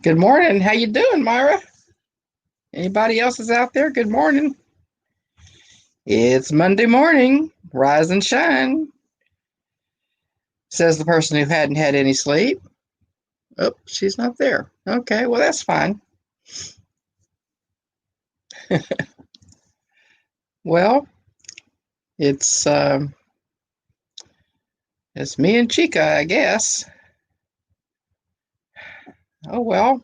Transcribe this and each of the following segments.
Good morning. How you doing, Myra? Anybody else is out there? Good morning. It's Monday morning. Rise and shine, says the person who hadn't had any sleep. Oh, she's not there. Okay, well that's fine. Well, it's it's me and Chica, I guess. Oh well.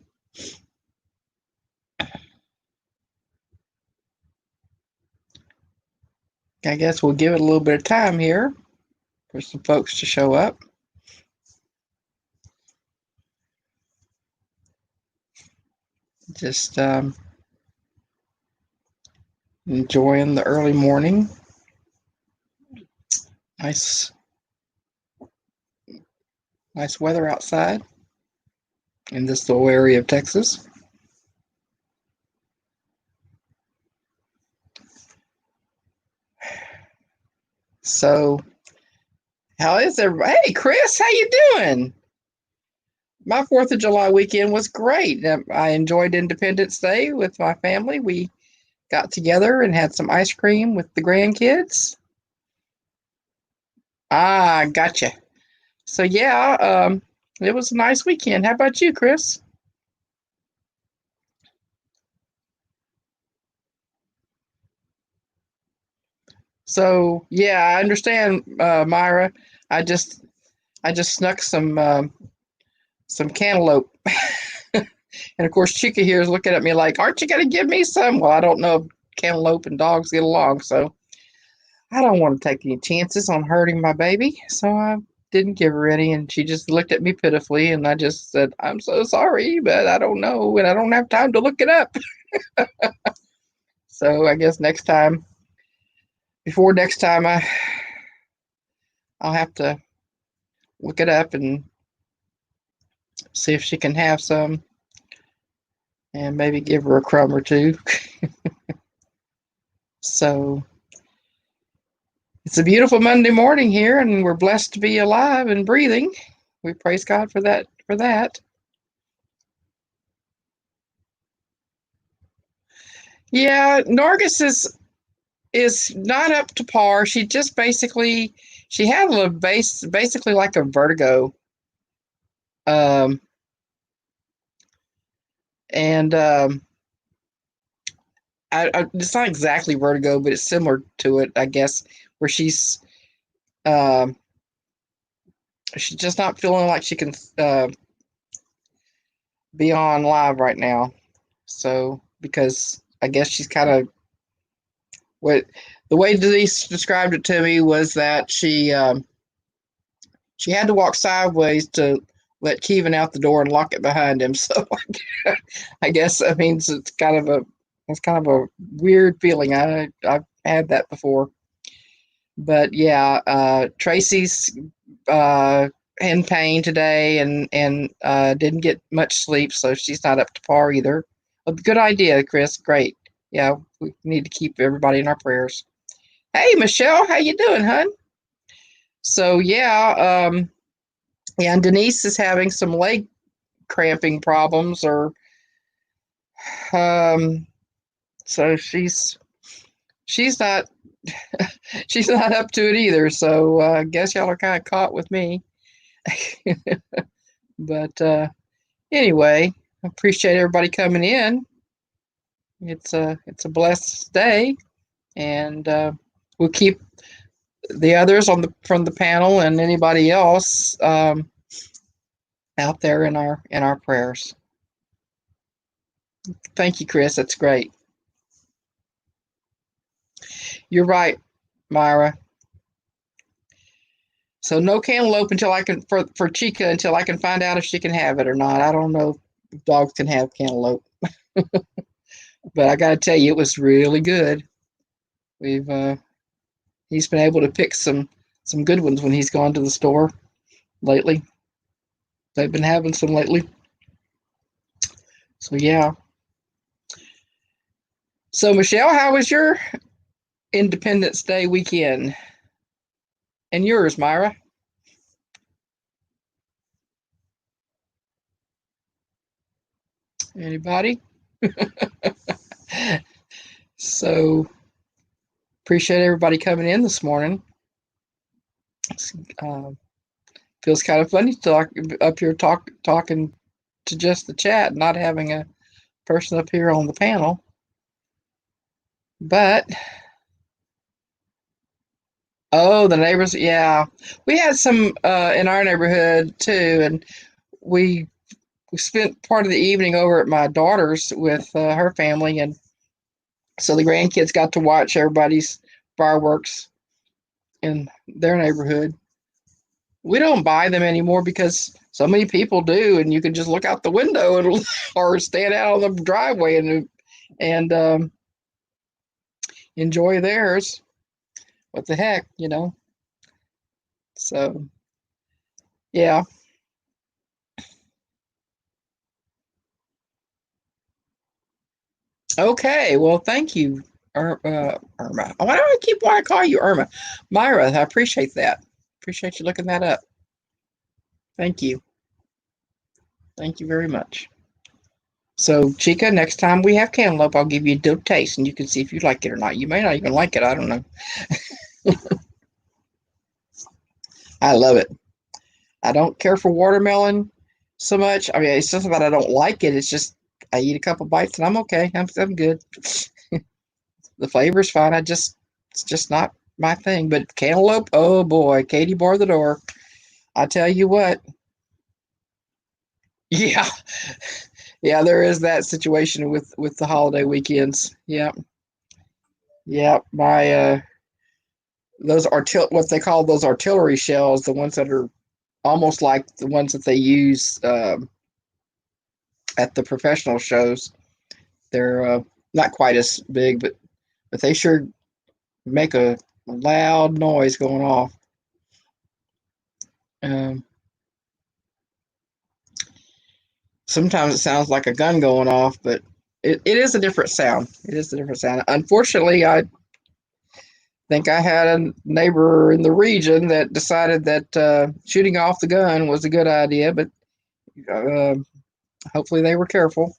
I guess we'll give it a little bit of time here for some folks to show up. Just enjoying the early morning. Nice, nice weather outside in this little area of Texas. So, how is everybody? Hey, Chris, how you doing? My 4th of July weekend was great. I enjoyed Independence Day with my family. We got together and had some ice cream with the grandkids. Ah, gotcha. So yeah, it was a nice weekend. How about you, Chris? So yeah, I understand, Myra. I just I just snuck some cantaloupe, and of course Chica here is looking at me like, "Aren't you going to give me some?" Well, I don't know if cantaloupe and dogs get along, so I don't want to take any chances on hurting my baby. So I didn't give her any, and she just looked at me pitifully, and I just said, "I'm so sorry, but I don't know, and I don't have time to look it up." So I guess next time, before next time, I'll have to look it up and see if she can have some, and maybe give her a crumb or two. So it's a beautiful Monday morning here, and we're blessed to be alive and breathing. We praise God for that. For that, yeah. Norgus is not up to par. She just basically she had a basically like a vertigo, um, and it's not exactly vertigo, but it's similar to it, I guess, where um, she's just not feeling like she can be on live right now. So because I guess she's kind of what the way Denise described it to me was that she had to walk sideways to let Kevin out the door and lock it behind him. So I guess that means it's kind of a weird feeling. I've had that before, but yeah, Tracy's uh, in pain today and didn't get much sleep, so she's not up to par either. A good idea, Chris. Great. Yeah, we need to keep everybody in our prayers. Hey, Michelle, how you doing, hun? So yeah, and Denise is having some leg cramping problems, or um, so she's not she's not up to it either. So I guess y'all are kind of caught with me. But anyway, appreciate everybody coming in. It's a blessed day, and we'll keep the others on the from the panel and anybody else out there in our prayers. Thank you, Chris. That's great. You're right, Myra. So no cantaloupe until I can for Chica until I can find out if she can have it or not. I don't know if dogs can have cantaloupe, but I got to tell you, it was really good. We've he's been able to pick some good ones when he's gone to the store lately. They've been having some lately. So yeah. So Michelle, how was your Independence Day weekend? And yours, Myra? Anybody? So appreciate everybody coming in this morning. Uh, Feels kind of funny to talk up here talking to just the chat, not having a person up here on the panel. But oh, the neighbors, yeah, we had some in our neighborhood too, and we spent part of the evening over at my daughter's with her family, and so the grandkids got to watch everybody's fireworks in their neighborhood. We don't buy them anymore because so many people do, and you can just look out the window and or stand out on the driveway and enjoy theirs. What the heck, you know? So yeah. Okay. Well, thank you, Irma. Why do I keep wanting to call you Irma? Myra, I appreciate that. Appreciate you looking that up. Thank you. Thank you very much. So, Chica, next time we have cantaloupe, I'll give you a dope taste, and you can see if you like it or not. You may not even like it. I don't know. I love it. I don't care for watermelon so much. I mean, it's just that I don't like it. It's just I eat a couple bites and I'm okay. I'm good. The flavor's fine. It's just not my thing. But cantaloupe, oh boy, Katie bar the door. I tell you what. Yeah, yeah, there is that situation with the holiday weekends. Yeah, yeah. My those what they call those artillery shells, the ones that are almost like the ones that they use at the professional shows. They're not quite as big, but they sure make a loud noise going off. Um, Sometimes it sounds like a gun going off, but it is a different sound. It is a different sound. Unfortunately, I think I had a neighbor in the region that decided that shooting off the gun was a good idea, but uh, hopefully they were careful.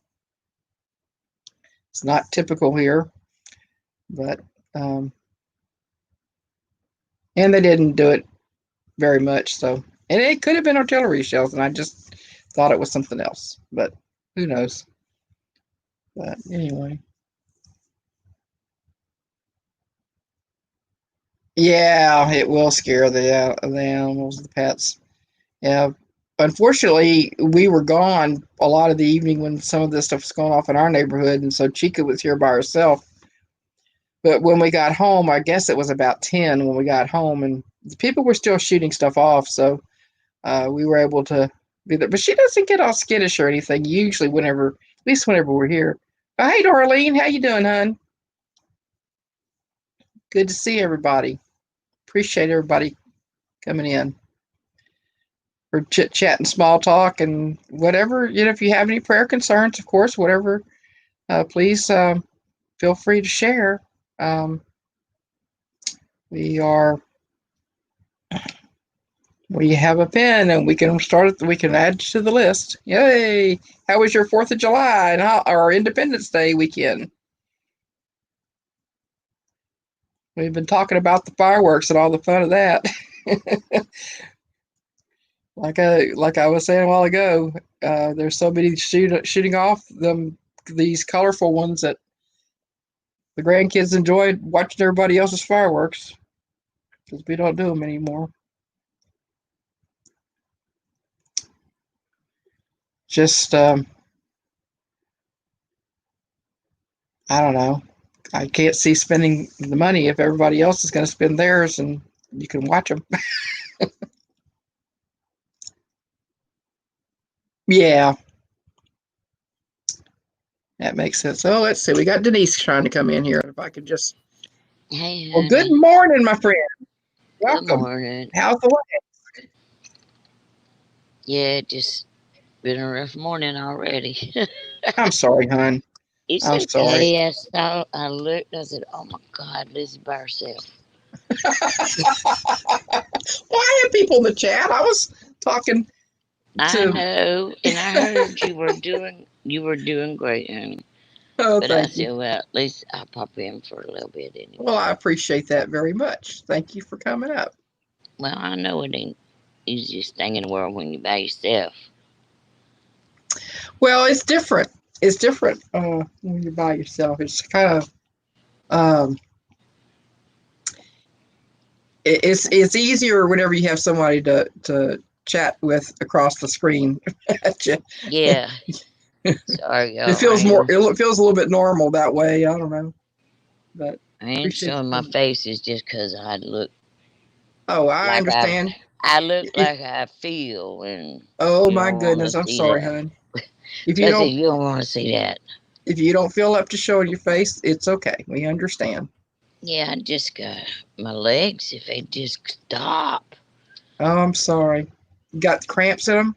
It's not typical here, but um, and they didn't do it very much. So, and it could have been artillery shells, and I just thought it was something else. But who knows? But anyway, yeah, it will scare the animals, the pets. Yeah. Unfortunately, we were gone a lot of the evening when some of this stuff was going off in our neighborhood, and so Chica was here by herself. But when we got home, I guess it was about 10 when we got home, and the people were still shooting stuff off, so we were able to be there. But she doesn't get all skittish or anything. Usually, at least whenever we're here. Hey, Darlene, how you doing, hon? Good to see everybody. Appreciate everybody coming in for chit chat and small talk and whatever. If you have any prayer concerns, of course, whatever, please feel free to share. Um, we are we have a pen and we can start it. We can add to the list. Yay! How was your 4th of July and our Independence Day weekend? We've been talking about the fireworks and all the fun of that. like I was saying a while ago, there's so many shooting off these colorful ones that the grandkids enjoyed watching everybody else's fireworks because we don't do them anymore. Just I don't know. I can't see spending the money if everybody else is going to spend theirs and you can watch them. Yeah, that makes sense. Oh, let's see. We got Denise trying to come in here. If I could just. Hey, Well, good honey. morning, my friend. Good Welcome. morning. How's the way? Yeah, just been a rough morning already. I'm sorry, hon. It's I'm sorry. okay. I looked. I said, "Oh my God, Liz by herself." Well, I have people in the chat. I was talking. I to. know, and I heard you were doing great, honey. Oh, But I thank you. said, well, at least I'll pop in for a little bit Well, anyway. I appreciate that very much. Thank you for coming up. Well, I know it ain't the easiest thing in the world when you're by yourself. Well, it's different. It's different when you're by yourself. It's kind of um, it's easier whenever you have somebody to chat with across the screen. it Yeah. Sorry, y'all. feels a little bit normal that way. I don't know, but I ain't appreciate showing you my coming. faces just 'cause I look Oh, I like I understand. I look If like I feel, and oh you my don't want to goodness, I'm see sorry, that. hon. If you Especially don't if you don't want to see that. if you don't feel up to showing your face, it's okay. We understand. Yeah, I just got my legs. If they just stop Oh, I'm sorry. You got cramps in them?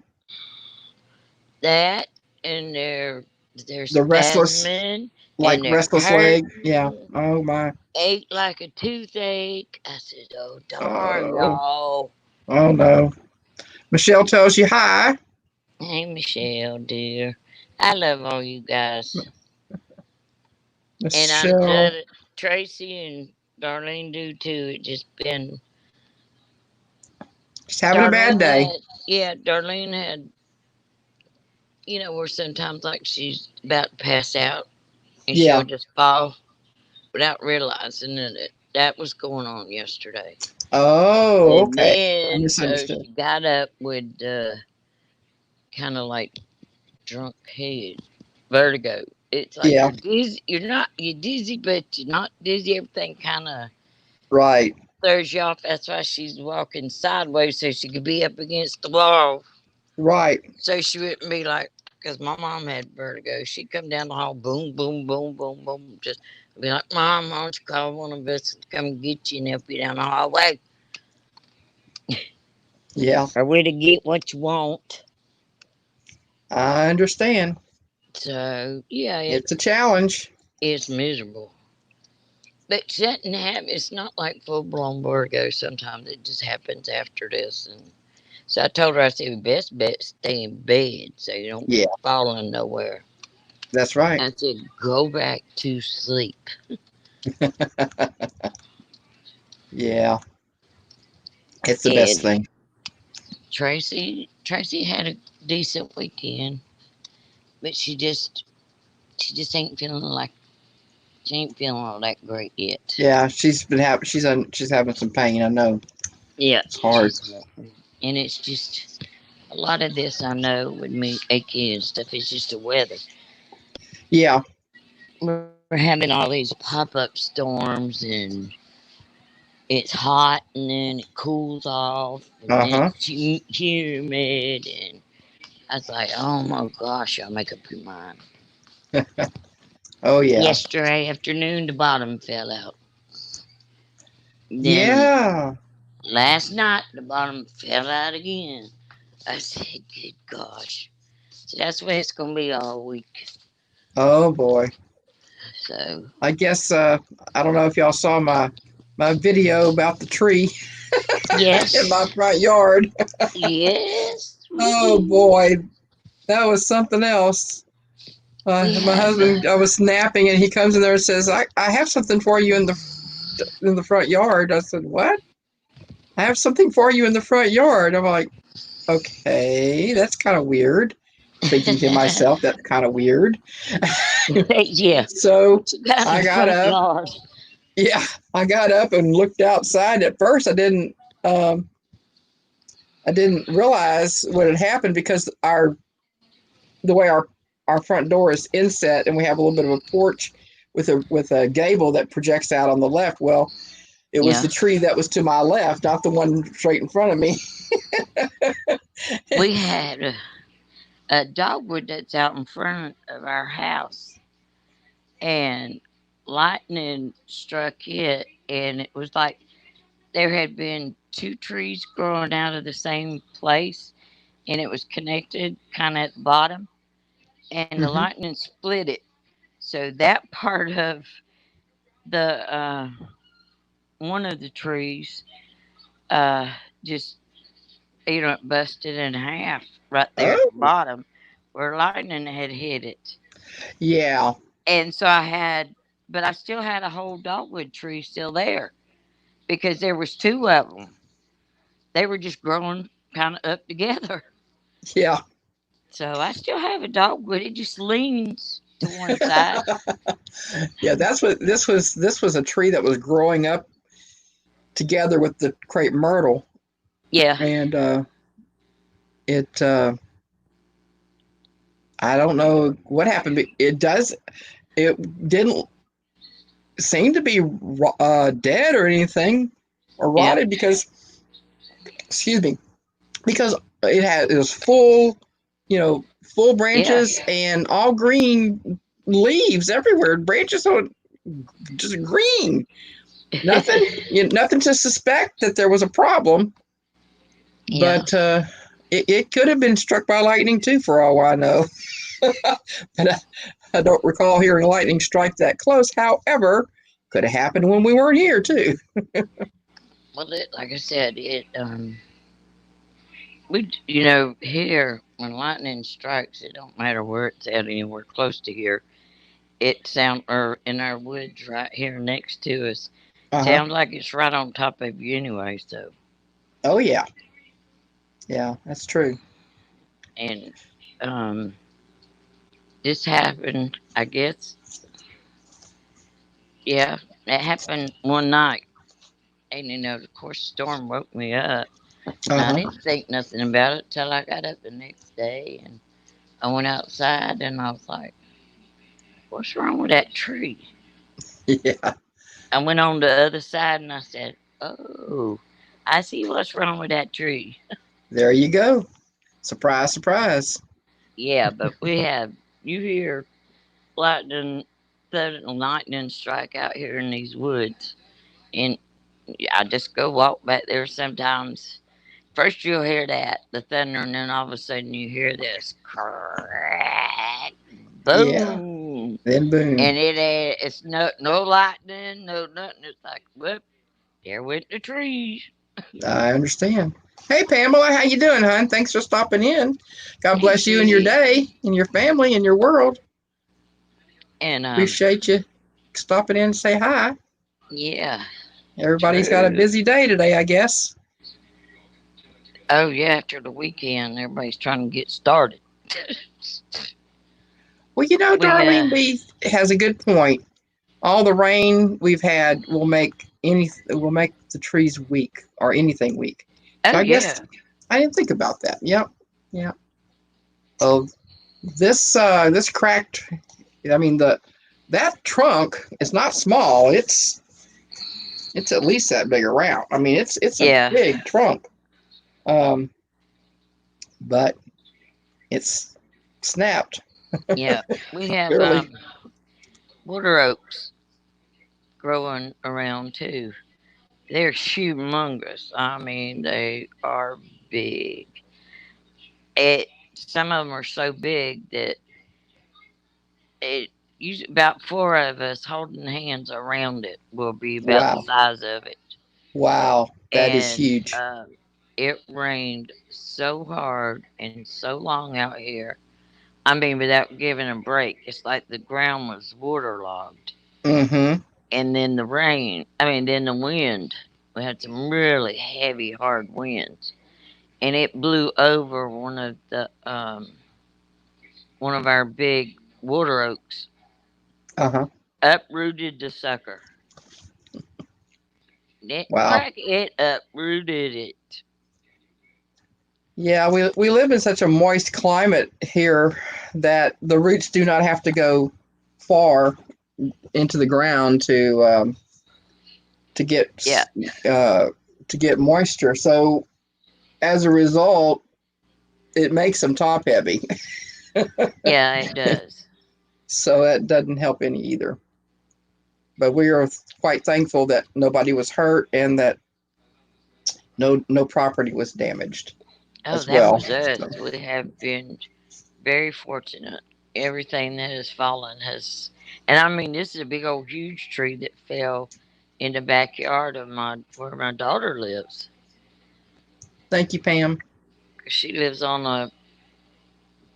that, and they're The restless, spasming, like and they're restless leg? Yeah. hurting. Oh my. Ate like a toothache. I said, "Oh darn, Oh. y'all." Oh no. Michelle tells you hi. Hey, Michelle, dear. I love all you guys. And I'm Michelle. glad Tracy and Darlene do too. It just been She's having a bad day. Darlene had, where sometimes like she's about to pass out and she'll Yeah. just fall without realizing that that was going on yesterday. Oh, And okay. I then so misunderstood. she got up with kind of like drunk head vertigo. It's like Yeah. you're dizzy. You're dizzy, but you're not dizzy. Everything kind of Right. throws you off. That's why she's walking sideways so she could be up against the wall. Right. So she wouldn't be like, because my mom had vertigo. She'd come down the hall, boom, boom, boom, boom, boom. Just be like, Mom, why don't you call one of us to come get you and help you down the hallway? Yeah. Or way to get what you want. I understand. So, yeah, It's a challenge. it's miserable. But she doesn't have, it's not like full blown vertigo sometimes. It just happens after this. And so I told her, I said, best bet stay in bed so you don't Yeah, fall in nowhere. that's right. I said, go back to sleep. Yeah, it's the best And thing. Tracy had a decent weekend, but she just ain't feeling like she ain't feeling all that great yet. Yeah, she's having some pain. I know Yeah, it's hard. she's and it's just a lot of this I know with me achy and stuff is just the weather. Yeah. We're having all these pop up storms, and it's hot and then it cools off and Uh then huh. it's humid, and I was like, oh my gosh, y'all make up your mind. Oh yeah. Yesterday afternoon, the bottom fell out. Then Yeah. last night, the bottom fell out again. I said, good gosh. So that's what it's going to be all week. Oh boy. So, I guess I don't know if y'all saw my video about the tree in my yes. front yard. Yes, we Oh did. boy, that was something else. We My have, husband, I was napping, and he comes in there and says, "I have something for you in the front yard." I said, "What? I have something for you in the front yard." I'm like, "Okay, that's kind of weird." Thinking to myself, "That's kind of weird." yeah. So What you got in I the got front up. yard? Yeah, I got up and looked outside. At first, um, I didn't realize what had happened because the way our front door is inset, and we have a little bit of a porch with a gable that projects out on the left. Well, it was Yeah. the tree that was to my left, not the one straight in front of me. We had a dogwood that's out in front of our house, and lightning struck it, and it was like there had been two trees growing out of the same place, and it was connected kind of at the bottom, and the Hmm. lightning split it. So that part of the one of the trees uh, just It busted in half right there at the Oh, bottom where lightning had hit it. yeah, And so but I still had a whole dogwood tree still there because there was two of them. They were just growing kind of up together. yeah. So I still have a dogwood. It just leans to one side. Yeah, that's what this was. This was a tree that was growing up together with the crepe myrtle, Yeah, and it. I don't know what happened, but it does. It didn't seem to be dead or anything or yeah, rotted because, excuse me, because it was full, full yeah. branches and all green leaves everywhere. Branches are just green. Nothing, nothing to suspect that there was a problem, Yeah. but it could have been struck by lightning too, for all I know. But I don't recall hearing lightning strike that close. However, could have happened when we weren't here too. Well, like I said, here when lightning strikes, it don't matter where it's at, anywhere close to here. It sound or in our woods right here next to us, Uh huh. sounds like it's right on top of you anyway. So, Oh yeah, yeah, that's true. and um, this happened, I guess. Yeah, it happened one night, and of course, the storm woke me up. And Uh I huh. didn't think nothing about it till I got up the next day, and I went outside, and I was like, "What's wrong with that tree?" Yeah. I went on the other side, and I said, "Oh, I see what's wrong with that tree." There you go. Surprise, surprise. Yeah, but you hear lightning, thunder, and lightning strike out here in these woods, and I just go walk back there sometimes. First, you'll hear the thunder, and then all of a sudden, you hear this crack, Yeah. boom, Then boom. and it's no lightning, no nothing. It's like, whoop, there went the trees. I understand. Hey Pamela, how you doing, hon? Thanks for stopping in. God Hey, bless you and your Susie, day and your family and your world. and Appreciate you stopping in and say hi. yeah, Everybody's got a true. busy day today, I guess. Oh yeah, after the weekend, everybody's trying to get started. Well, we Darlene B has a good point. All the rain we've had will make the trees weak or anything weak. So Oh I guess yeah, I didn't think about that. Yep. Yeah. Oh, this cracked. I mean that trunk is not small. It's at least that big around. I mean it's a yeah, big trunk. Um, but it's snapped. yeah. We have Barely. water oaks growing around too. They're humongous. I mean, they are big. Some of them are so big that it usually about four of us holding hands around it will be about the Wow. size of it. Wow. That is And huge. it rained so hard and so long out here. I mean, without giving a break. It's like the ground was waterlogged. Mm-hmm. And then then the wind. We had some really heavy, hard winds. And it blew over one of our big water oaks, Uh-huh. uprooted the sucker. Didn't Wow. crack it, uprooted it. Yeah, we live in such a moist climate here that the roots do not have to go far into the ground to Yeah, uh, to get moisture. So as a result, it makes them top heavy. yeah, it does. So that doesn't help any either. But we are quite thankful that nobody was hurt and that no property was damaged Oh, as that well. was us. So We have been very fortunate. Everything that has fallen has, and I mean, this is a big old huge tree that fell in the backyard of my where my daughter lives. thank you, Pam. She lives on a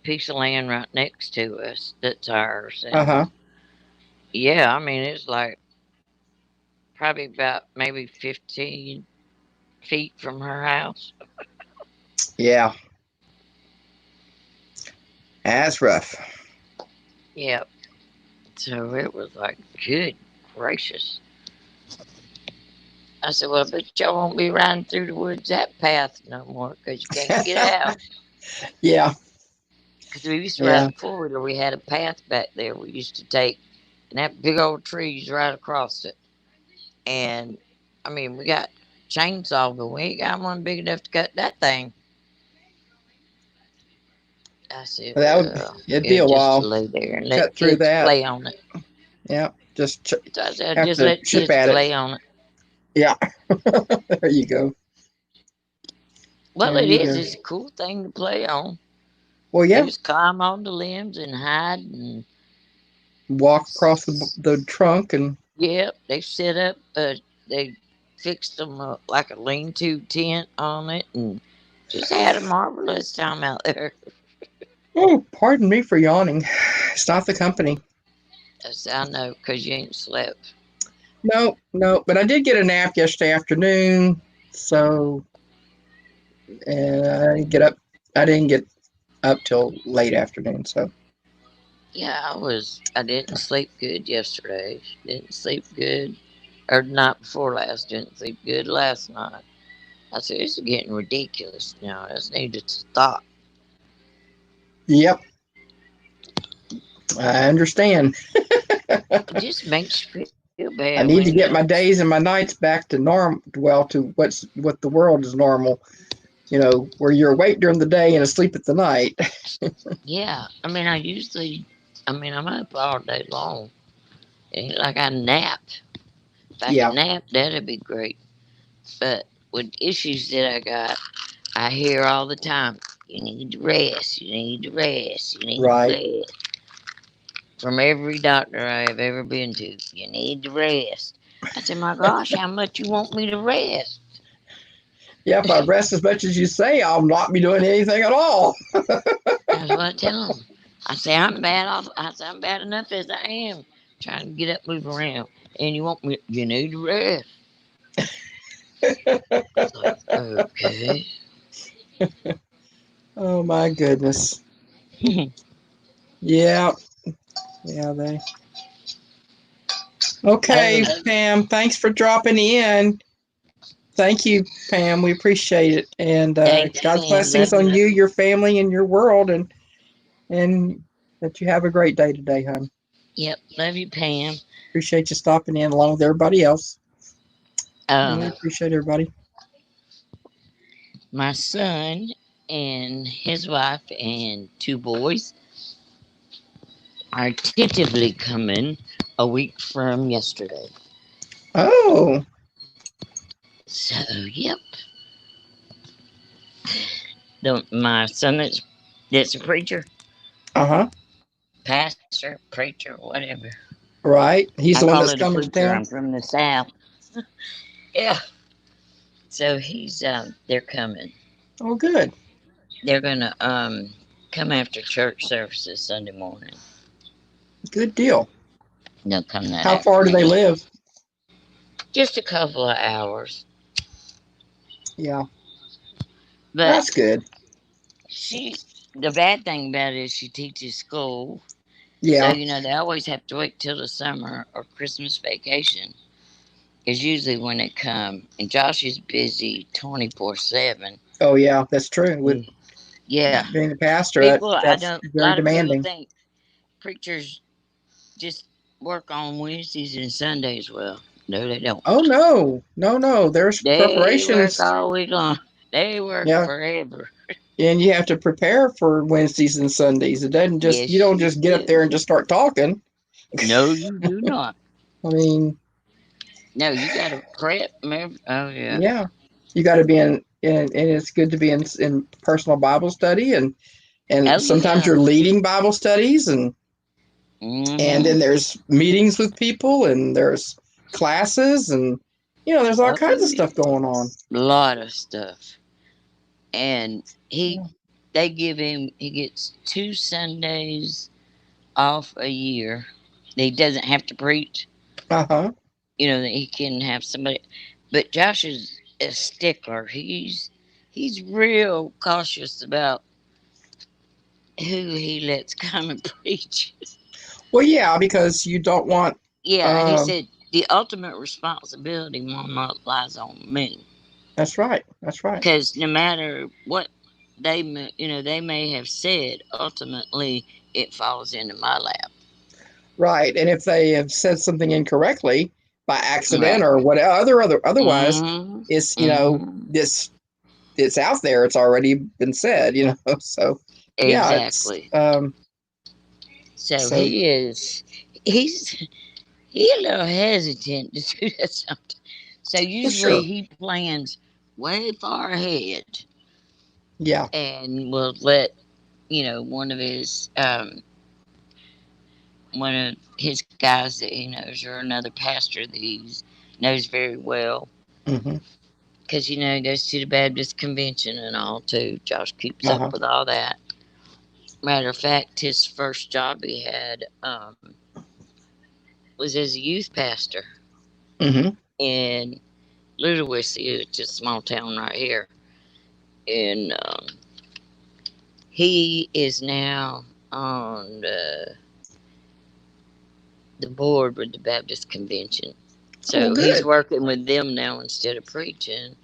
piece of land right next to us that's ours. Uh-huh. And yeah, I mean, it's like probably about maybe 15 feet from her house. Yeah, that's rough. Yep. So it was like, good gracious. I said, well, I bet y'all won't be riding through the woods that path no more because you can't get out. Yeah, Because we used to ride yeah. the four wheeler, we had a path back there we used to take, and that big old trees right across it. And I mean, we got chainsaw, but we ain't got one big enough to cut that thing. I said, That would well, it'd be it a just while lay there and let cut through kids that. play on it. Yeah, just So I said, have just to let chip kids at it. play on it. Yeah, there you go. Well, There it you is. go. It's a cool thing to play on. Well, They yeah, just climb on the limbs and hide. And walk across the trunk and yep, they set up. They fixed them like a lean-to tent on it, and just had a marvelous time out there. oh, pardon me for yawning. It's not the company. As I know, because you ain't slept. No, no, but I did get a nap yesterday afternoon. So, and I didn't get up. I didn't get up till late afternoon. So, Yeah, I was. I didn't sleep good yesterday. Didn't sleep good, or the night before last. Didn't sleep good last night. I said, this is getting ridiculous now. This needed to stop. yep, I understand. It just makes you feel bad I when need to you get know. my days and my nights back to norm. Well, to what the world is normal. Where you're awake during the day and asleep at the night. Yeah, I mean, I'm up all day long. Ain't like I nap. If I could Yeah, nap, that'd be great. But with issues that I got, I hear all the time, you need to rest, you need to rest, you need to right. rest. From every doctor I have ever been to, you need to rest. I said, my gosh, how much you want me to rest? Yeah, if I rest as much as you say, I'll not be doing anything at all. That's what I tell them. I say, I'm bad off. I say, I'm bad enough as I am trying to get up, move around. And you want me, you need to rest. It's like, okay. Oh my goodness. Yeah, yeah, they. Okay, uh, Pam, thanks for dropping in. Thank you, Pam. We appreciate it. And thanks, God's Pam. blessings Love you. on you, your family, and your world, and that you have a great day today, hon. Yep, love you, Pam. Appreciate you stopping in along with everybody else. We Um, appreciate everybody. my son and his wife and two boys are tentatively coming a week from yesterday. Oh, So, yep. My son that's a preacher, uh-huh. pastor, preacher, whatever. Right. He's I the one call that's it a coming to preacher. town. I'm from the South. Yeah. So they're coming. Oh, good. They're gonna come after church services Sunday morning. Good deal. They'll come that How far do they afternoon. live? Just a couple of hours. Yeah, But that's good. she, the bad thing about it is she teaches school. So, Yeah. they always have to wait till the summer or Christmas vacation is usually when they come. And Josh is busy 24/7. Oh, yeah, that's true. With Mm. Yeah. being a pastor, People, I that's don't, a very lot of people demanding. think preachers just work on Wednesdays and Sundays. Well, no, they don't. Oh, no. No, no. There's They work preparations. all week long. They work Yeah. forever. And you have to prepare for Wednesdays and Sundays. You Yes, don't you just get up there do. and just start talking. No, you do not. I mean, No, you got to prep. Oh, yeah. yeah, you got to be and it's good to be in personal Bible study and Oh, sometimes yeah. you're leading Bible studies and Mm-hmm. then there's meetings with people and there's classes and there's all Oh, kinds of yeah. stuff going on. A lot of stuff. And he they give him he gets 2 Sundays off a year. He doesn't have to preach. Uh-huh. That he can have somebody. But Josh is a stickler. He's real cautious about who he lets come and preach. Well, yeah, because you don't want Yeah, he um said the ultimate responsibility, Mama, lies on me. that's right. That's right. Because no matter what they may have said, ultimately it falls into my lap. Right. And if they have said something incorrectly by accident Right. or whatever otherwise, Mm-hmm. it's Mm-hmm. this it's out there. It's already been said. So yeah, it's Exactly. So so he's a little hesitant to do that sometimes. So for usually sure. he plans way far ahead Yeah. and will let one of his guys that he knows or another pastor that he knows very well Hmm. because he goes to the Baptist convention and all too. Josh keeps up Uh-huh. with all that. Matter of fact, his first job he had was as a youth pastor Hmm. in Ludowici, which is a small town right here. And he is now on the board with the Baptist convention. Oh, So he's good. working with them now instead of preaching.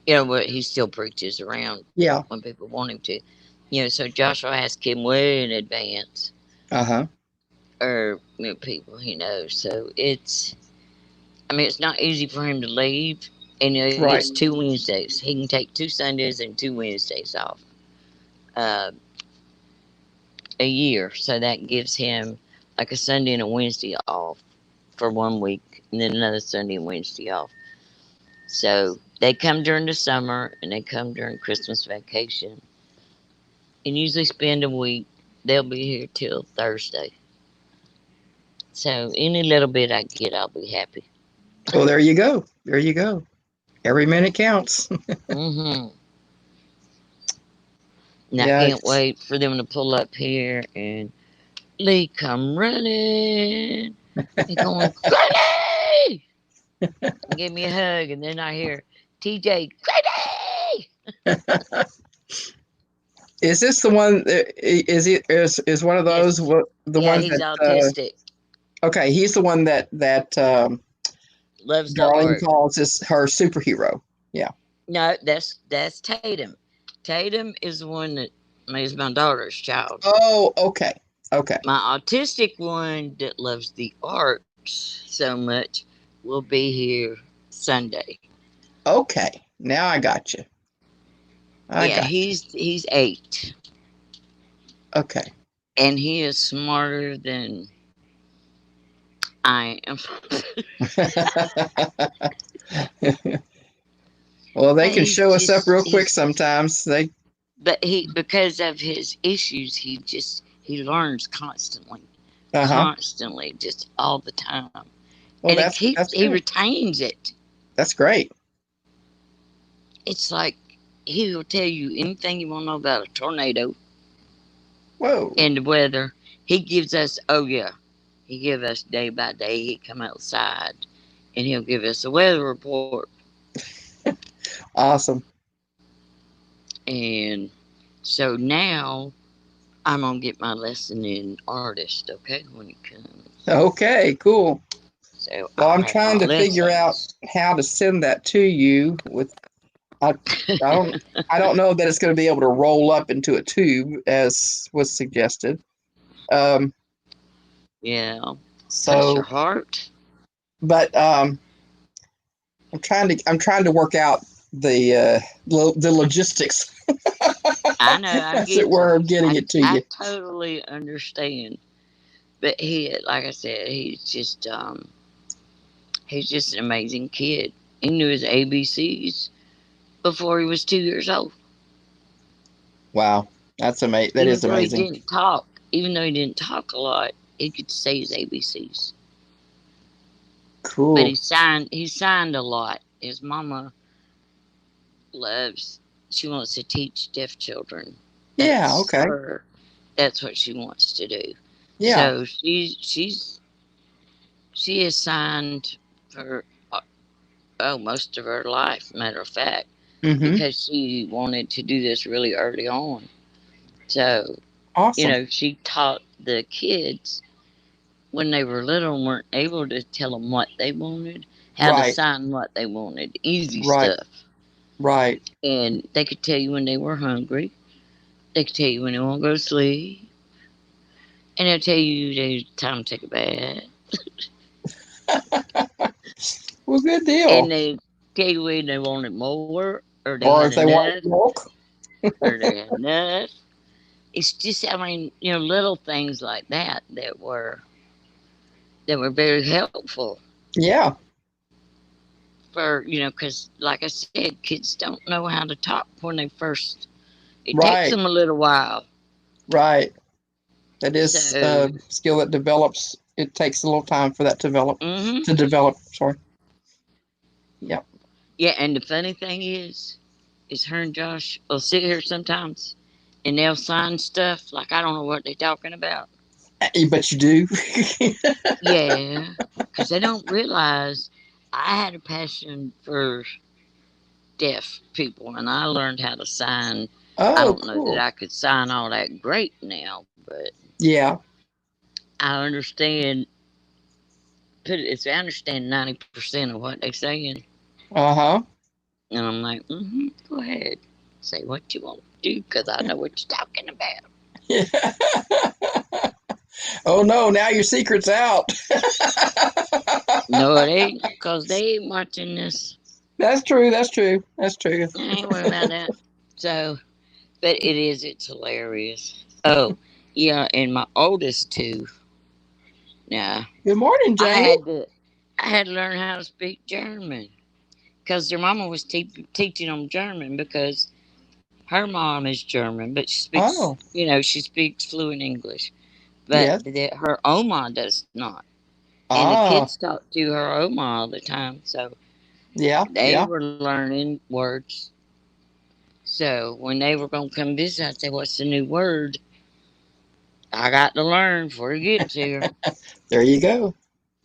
But he still preaches around Yeah. when people want him to. So Joshua asked him way in advance, Uh-huh. or people he knows. So it's not easy for him to leave. And he gets Right. 2 Wednesdays. He can take 2 Sundays and 2 Wednesdays off uh, a year. So that gives him like a Sunday and a Wednesday off for 1 week, and then another Sunday and Wednesday off. So they come during the summer and they come during Christmas vacation and usually spend a week. They'll be here till Thursday. So any little bit I get, I'll be happy. Well, there you go. There you go. Every minute counts. Hmm. And I Yeah, can't it's wait for them to pull up here and Lee come running and going, Granny! And give me a hug. And then I hear TJ, Granny! is this the one is it is one of those Yes. the Yeah, ones he's that autistic. okay, he's the one that Loves the Darlene art. calls her superhero. Yeah. No, that's Tatum. Tatum is the one that is my daughter's child. Oh, okay. Okay. My autistic one that loves the arts so much will be here Sunday. Okay. Now I got you. I Yeah, got you. he's 8, Okay. and he is smarter than I am. Well, they But can he's show us up just real quick he's sometimes. They but he because of his issues, he learns uh-huh. constantly, just all the time, Well, and that's he good. retains it. That's great. It's like he will tell you anything you want to know about a tornado Whoa. and the weather. He gives us, oh yeah, he give us day by day. He come outside and he'll give us a weather report. Awesome. And so now I'm gonna get my lesson in artist, okay, when it comes. Okay, cool. So Well, I'll I'm have my trying to figure out lessons. how to send that to you with I I don't I don't know that it's going to be able to roll up into a tube as was suggested. Um, Yeah, bless your so, heart. but I'm trying to work out the logistics, I know, I as it get you. were, of getting it to I you. totally understand. But like I said, he's just an amazing kid. He knew his ABCs before he was 2 years old. Wow, that's amazing. That Even is though he amazing. didn't talk, even though he didn't talk a lot, he could say his ABCs. But Cool. he signed a lot. His mama loves she wants to teach deaf children. Yeah. That's Okay. her. That's what she wants to do. Yeah. So she is signed for most of her life. Matter of fact, Mm-hmm. because she wanted to do this really early on. So Awesome. she taught the kids when they were little and weren't able to tell them what they wanted, how to Right. sign what they wanted, easy Right. stuff. Right. And they could tell you when they were hungry. They could tell you when they want to go to sleep. And they'll tell you they time to take a bath. Well, good deal. And they tell you when they wanted more, or they had Or if they enough, want milk. or they had enough. It's just, I mean, little things like that that were very helpful Yeah. for, because like I said, kids don't know how to talk when they first. It takes Right. them a little while. Right. That is So, a skill that develops. It takes a little time for that to develop. hmm To develop. Sorry. Yep. yeah. And the funny thing is her and Josh will sit here sometimes and they'll sign stuff like I don't know what they're talking about. But you do. Yeah, because they don't realize I had a passion for deaf people and I learned how to sign. I Oh, don't know that cool. I could sign all that great now, but Yeah. I understand. I understand 90% of what they're saying, Uh huh. and I'm like, go ahead, say what you want to do, because I know what you're talking about. Yeah. Oh no! Now your secret's out. No, it ain't, because they ain't watching this. That's true. That's true. That's true. I ain't worried about that. So, but it's hilarious. Oh, yeah, and my oldest two. Now, Good morning, I Jamie. had to, I had to learn how to speak German because their mama was teaching them German because her mom is German, but Oh, she speaks fluent English. But yes. her Oma does not, and the Ah, kids talk to her Oma all the time, so yeah, they yeah. were learning words. So when they were gonna come visit, I'd say, "What's the new word?" I got to learn before he gets here, There you go.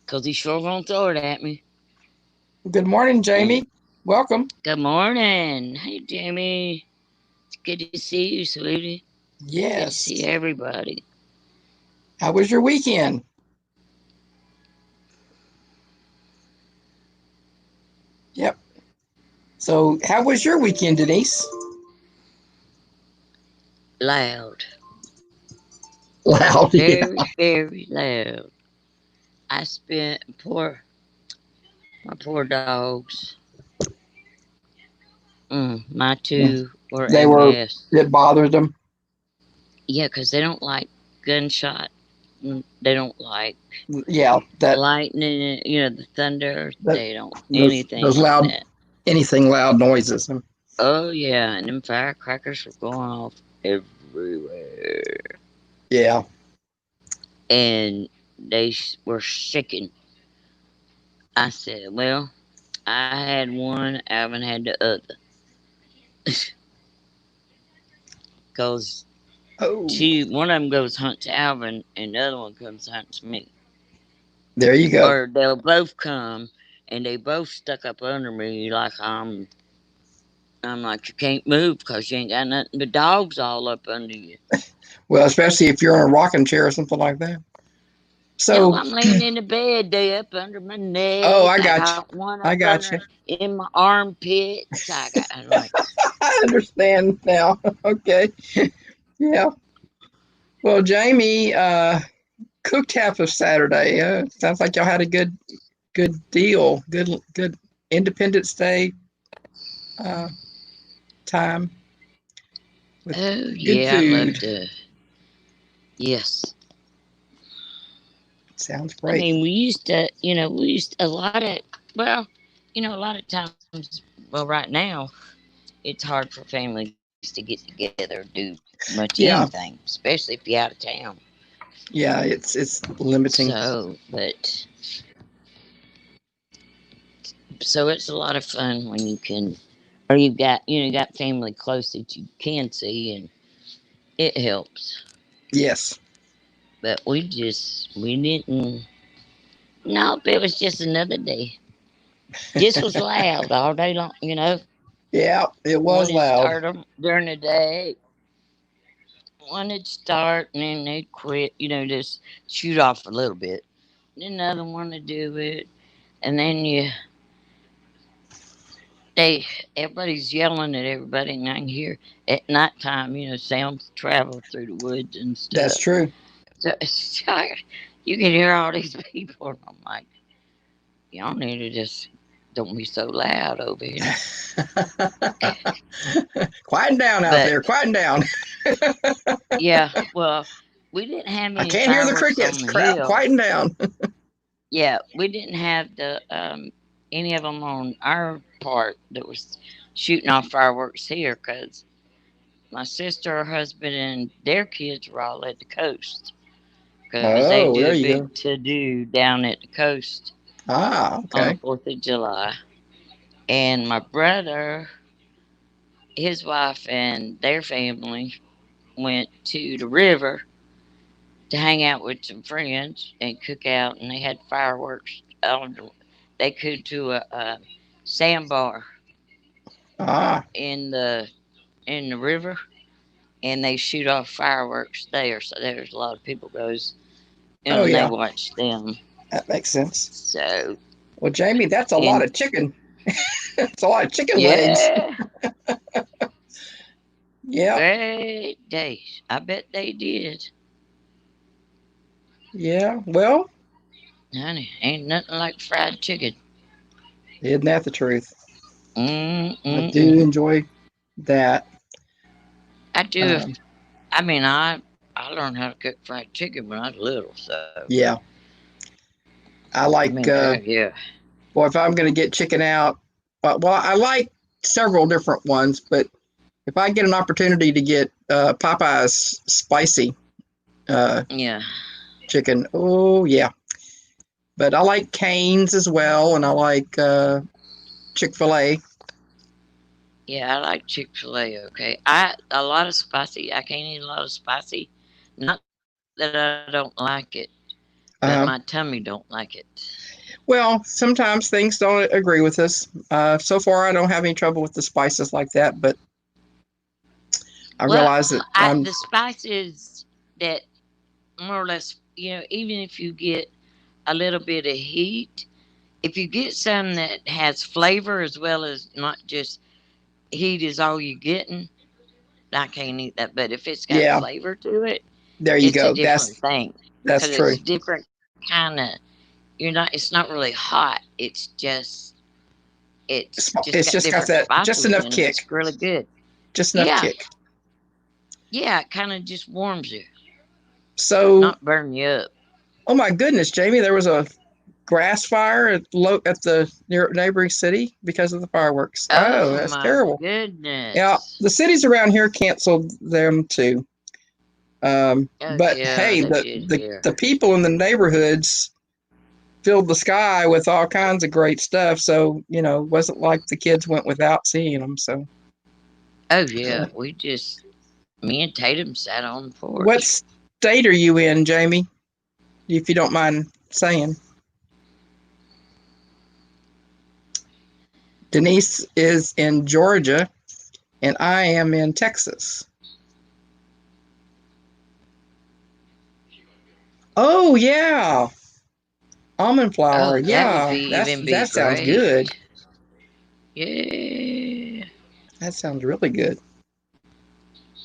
cause he's sure gonna throw it at me. Good morning, And Jamie. Welcome. good morning, hey Jamie. It's good to see you, sweetie. Good to see Yes. everybody. How was your weekend? Yep. So, how was your weekend, Denise? Loud, Loud. Yeah. very, very loud. I spent my poor dogs. My two were They a were. mess. It bothered them. Yeah, 'cause they don't like gunshot. They don't like Yeah. That. lightning. The thunder. That. They don't anything Those like loud. that. Anything loud noises. Oh yeah, and them firecrackers were going off everywhere, Yeah. and they were shaking. I said, "Well, I had one. Alvin had the other, cause Oh. one of them goes hunt to Alvin, and the other one comes hunt to me, There you go. or they'll both come, and they both stuck up under me like I'm like, you can't move because you ain't got nothing but dogs all up under you." Well, especially if you're in a rocking chair or something like that. No, So, I'm laying in the bed. They up under my oh, neck. I I got you. got one I up got you. under in my armpits. I'm like, I understand now. Okay. Yeah. Well, Jamie cooked half of Saturday. Sounds like y'all had a good deal. Good Independence Day uh, time with oh good yeah, I love food. to. Yes, Sounds I great. mean we used a lot of a lot of times. Well, right now it's hard for families to get together and do much Yeah. anything, especially if you're out of town. Yeah. It's limiting. So, so it's a lot of fun when you can. or you got family close that you can see, and it helps. Yes. But we didn't. No, it was just another day. Just was loud all day long. Yeah, it was One would loud. start them during the day. One would start and then they'd quit. Just shoot off a little bit. Then another one would do it, and then they everybody's yelling at everybody, and I can hear at nighttime. Sounds travel through the woods and That's stuff. true. So you can hear all these people, and I'm like, y'all need to just don't be so loud over here. Quieten down out But there. Quieten down. yeah, well, we didn't have I any can't hear the fireworks crickets. on the Crap. hill. Quieten down. Yeah, we didn't have the any of them on our part that was shooting off fireworks here because my sister, her husband, and their kids were all at the coast because they Oh, do there a you go. big to do down at the coast Ah, on the okay. 4th of July. And my brother, his wife, and their family went to the river to hang out with some friends and cook out, and they had fireworks. They could to a sandbar Ah, in the river, and they shoot off fireworks there. So there's a lot of people goes oh and they yeah, watch them. that makes sense. So Well, Jamie, that's a lot and of chicken. It's a lot of chicken legs. yeah, Yeah, great days. I bet they did. yeah. Well, Honey, ain't nothing like fried chicken. isn't that the truth? Mm I mm do mm. enjoy that. I do. Um, I mean, I learned how to cook fried chicken when I was little. So yeah, I I like. mean, yeah. Well, if I'm going to get chicken out, well, I like several different ones, but if I get an opportunity to get Popeye's spicy uh, Yeah. chicken, oh yeah. But I like Cane's as well, and I like Chick-fil-A. Yeah, I like Chick-fil-A. Okay, I a lot of spicy. I can't eat a lot of spicy. Not that I don't like it, but my Uh, tummy don't like it. well, sometimes things don't agree with us. So far, I don't have any trouble with the spices like that, but I Well, realize that the spices that more or less, even if you get a little bit of heat, if you get some that has flavor as well as not just heat is all you're getting, I can't eat that. But if it's got yeah, flavor to it, there you it's a go. different thing That's because it's true. different kind of. It's not really hot. It's just It's got just got different that just spices enough in it. kick, It's really good. just enough Yeah, kick. yeah. It kind of just warms you, So, not burn you up. oh my goodness, Jamie, there was a grass fire at the near neighboring city because of the fireworks. Oh, Oh that's my terrible. Yeah, goodness. the cities around here canceled them too. Oh But yeah, hey, they the, did the here. the people in the neighborhoods filled the sky with all kinds of great stuff. So it wasn't like the kids went without seeing them. So, Oh yeah, uh, me and Tatum sat on the what porch. state are you in, Jamie? If you don't mind saying. Denise is in Georgia, and I am in Texas. Oh yeah, almond flour. Oh, that would Yeah, be that sounds good. great. Yeah. That sounds really good.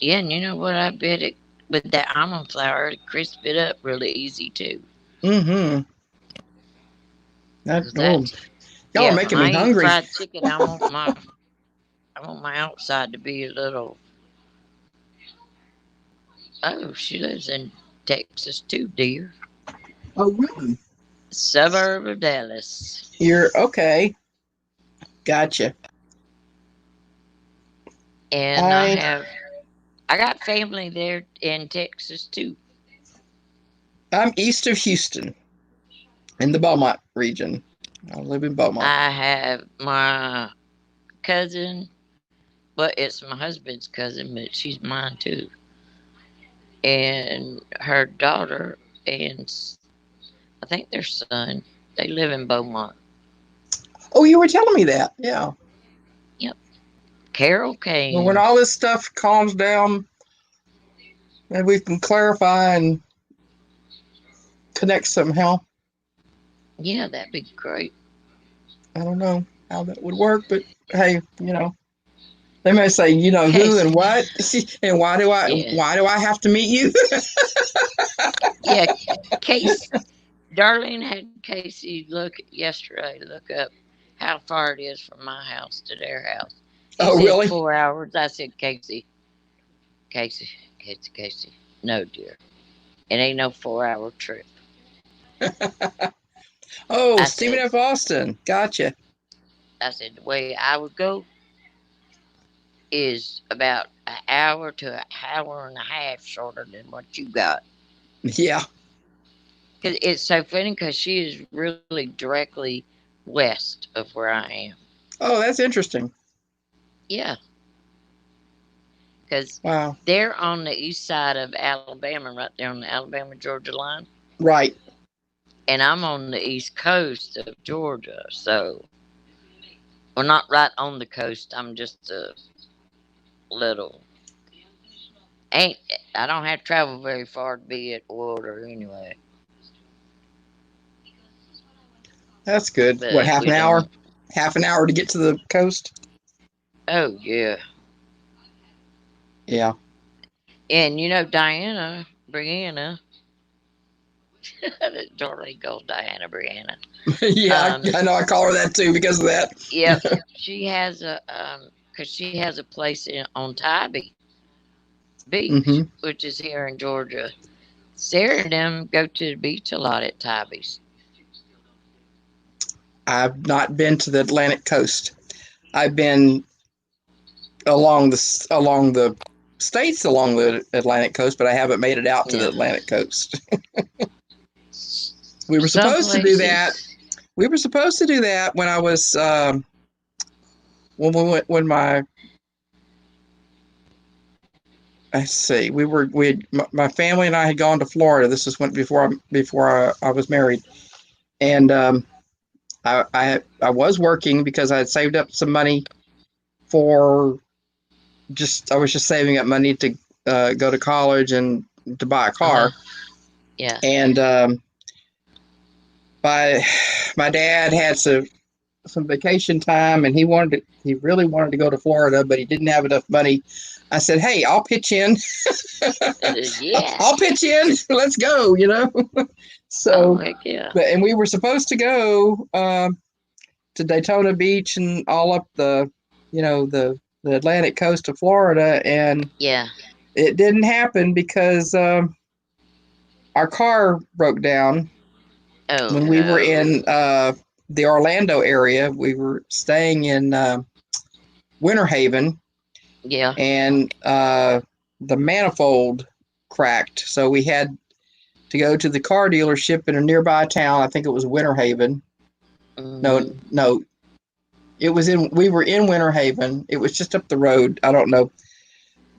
Yeah, and you know what? I bet it with that almond flour, it crisp it up really easy too. Mm-hmm. That Cause oh, that, y'all are yeah, when making me I eat hungry. fried chicken, I want my outside to be a little. Oh, she lives in Texas too, dear. Oh really? Suburb of Dallas, You're okay. Gotcha. and I I got family there in Texas too. I'm east of Houston in the Beaumont region. I live in Beaumont. I have my cousin. but it's my husband's cousin, but she's mine too. And her daughter and I think their son, they live in Beaumont. Oh, you were telling me that. Yeah. Yep. Carol Well, when came. all this stuff calms down, maybe we can clarify and connect somehow. Yeah, that'd be great. I don't know how that would work, but hey, they may say, who and Casey. what, and why do I Yeah. why do I have to meet you? Yeah. Case. Darlene had Casey look yesterday, look up how far it is from my house to their house. He Oh, said really? 4 hours. I said, Casey. No, dear. It ain't no 4 hour trip. Oh, I Stephen said, F. Austin. Gotcha. the way I would go is about an hour to an hour and a half shorter than what you got. Yeah. Cause it's so funny because she is really directly west of where I am. Oh, that's interesting. Yeah, because Wow. they're on the east side of Alabama, right there on the Alabama Georgia line, Right. and I'm on the east coast of Georgia. So, well, not right on the coast. I'm just a little ain't. I don't have to travel very far to be at the water anyway. That's good. What, But half we an hour? don't. Half an hour to get to the coast? Oh yeah, Yeah. and Diana, Brianna, Darlene called Diana Brianna. Yeah, Um, I know. I call her that too because of that. yep, she has a because she has a place on Tybee Beach, Hmm. which is here in Georgia. Sarah and them go to the beach a lot at Tybee's. I've not been to the Atlantic coast. I've been along the states along the Atlantic coast, but I haven't made it out to the Yeah, Atlantic coast. We were some supposed to do that. places. We were supposed to do that when I was when my let's see, my family and I had gone to Florida. This was when before I was married, and I was working because I had saved up some money for I was just saving up money to go to college and to buy a Uh huh. car. Yeah. And my my dad had some vacation time, and he really wanted to go to Florida, but he didn't have enough money. I said, "Hey, I'll pitch in. Yeah. I'll pitch in. Let's go." Oh So, heck yeah. and we were supposed to go to Daytona Beach and all up the Atlantic coast of Florida, and Yeah. it didn't happen because our car broke down Oh when we were in no. the Orlando area. We were staying in Winter Haven, Yeah. and the manifold cracked, so we had to go to the car dealership in a nearby town. I think it was Winter Haven. No, Hmm. no, we were in Winter Haven. It was just up the road. I don't know,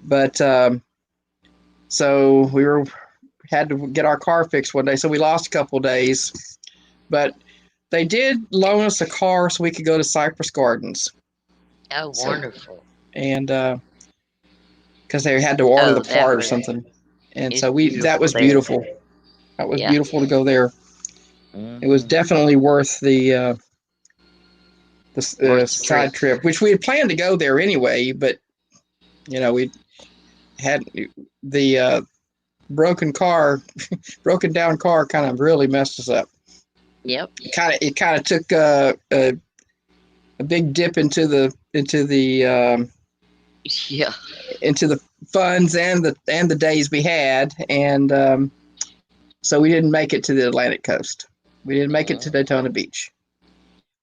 but so we had to get our car fixed one day. So we lost a couple of days, but they did loan us a car so we could go to Cypress Gardens. Oh So, wonderful. and because they had to order Oh the that part or was something, and it's so that beautiful was there. beautiful. That was Yeah. beautiful to go there. It was Hmm. definitely worth the Worth the trip. side trip, which we had planned to go there anyway, but we had the broken down car kind of really messed us up. Yep. It kind of took a big dip Yeah. into the funds and the days we had, and so we didn't make it to the Atlantic coast. We didn't make it to Hmm. Daytona Beach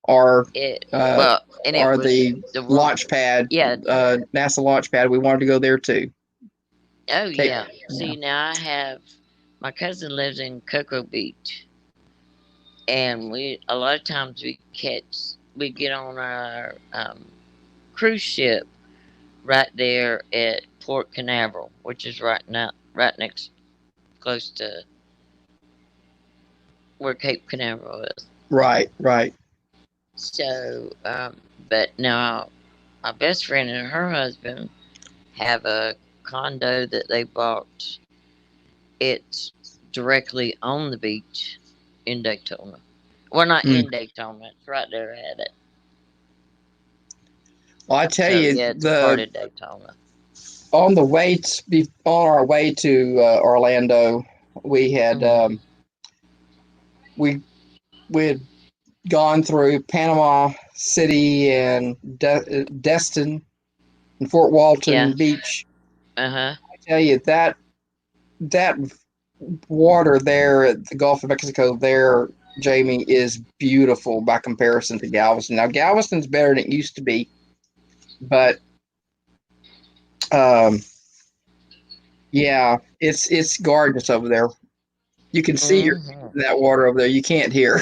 or It uh, well, and it or was the the wrong. launch pad, Yeah. NASA launch pad. We wanted to go there too. Oh Cape, yeah. yeah. See now I have my cousin lives in Cocoa Beach, and we a lot of times we get on our cruise ship right there at Port Canaveral, which is right now right next, close to where Cape Canaveral is. Right, right. So, but now my best friend and her husband have a condo that they bought. It's directly on the beach in Daytona. Well, not Mm. in Daytona. It's right there at it. Well, I tell So you, yeah, it's a part the of Daytona. on the way to be on our way to Orlando, we had Hmm. we we had gone through Panama City and Destin and Fort Yeah. Walton Beach. Uh huh. I tell you that water there at the Gulf of Mexico there, Jamie, is beautiful by comparison to Galveston. Now Galveston's better than it used to be, but um, yeah, it's gorgeous over there. You can see your Hmm. that water over there. You can't hear.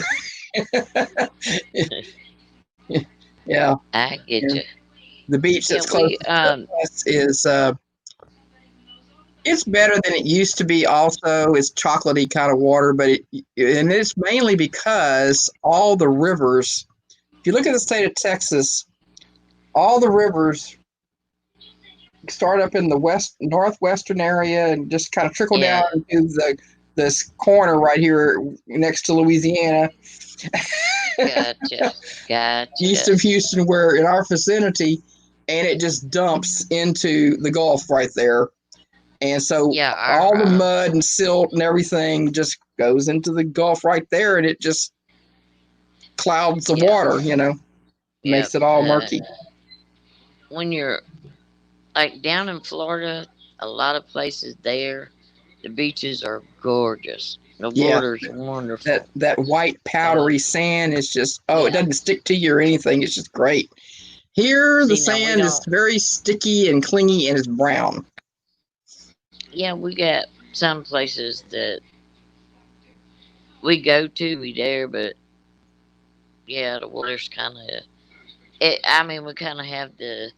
Yeah, I get yeah. you. The beach Yeah, that's closest to us is it's better than it used to be. Also, it's chocolatey kind of water, but and it's mainly because all the rivers. If you look at the state of Texas, all the rivers start up in the west northwestern area and just kind of trickle down yeah. into this corner right here next to Louisiana, Gotcha. east Gotcha. of Houston, where in our vicinity, and it just dumps into the Gulf right there. And so Yeah, all our the mud and silt and everything just goes into the Gulf right there, and it just clouds the yeah, water, yeah. makes it all murky. When you're like down in Florida, a lot of places there, the beaches are gorgeous. The Yeah, water's that wonderful. that white Uh, powdery sand is just, oh, it yeah. doesn't stick to you or anything. It's just great. Here the See, now we sand is don't. very sticky and clingy and it's brown. Yeah, we got some places that we go to, we there, but yeah, the water's kind of. I mean, we kind of have the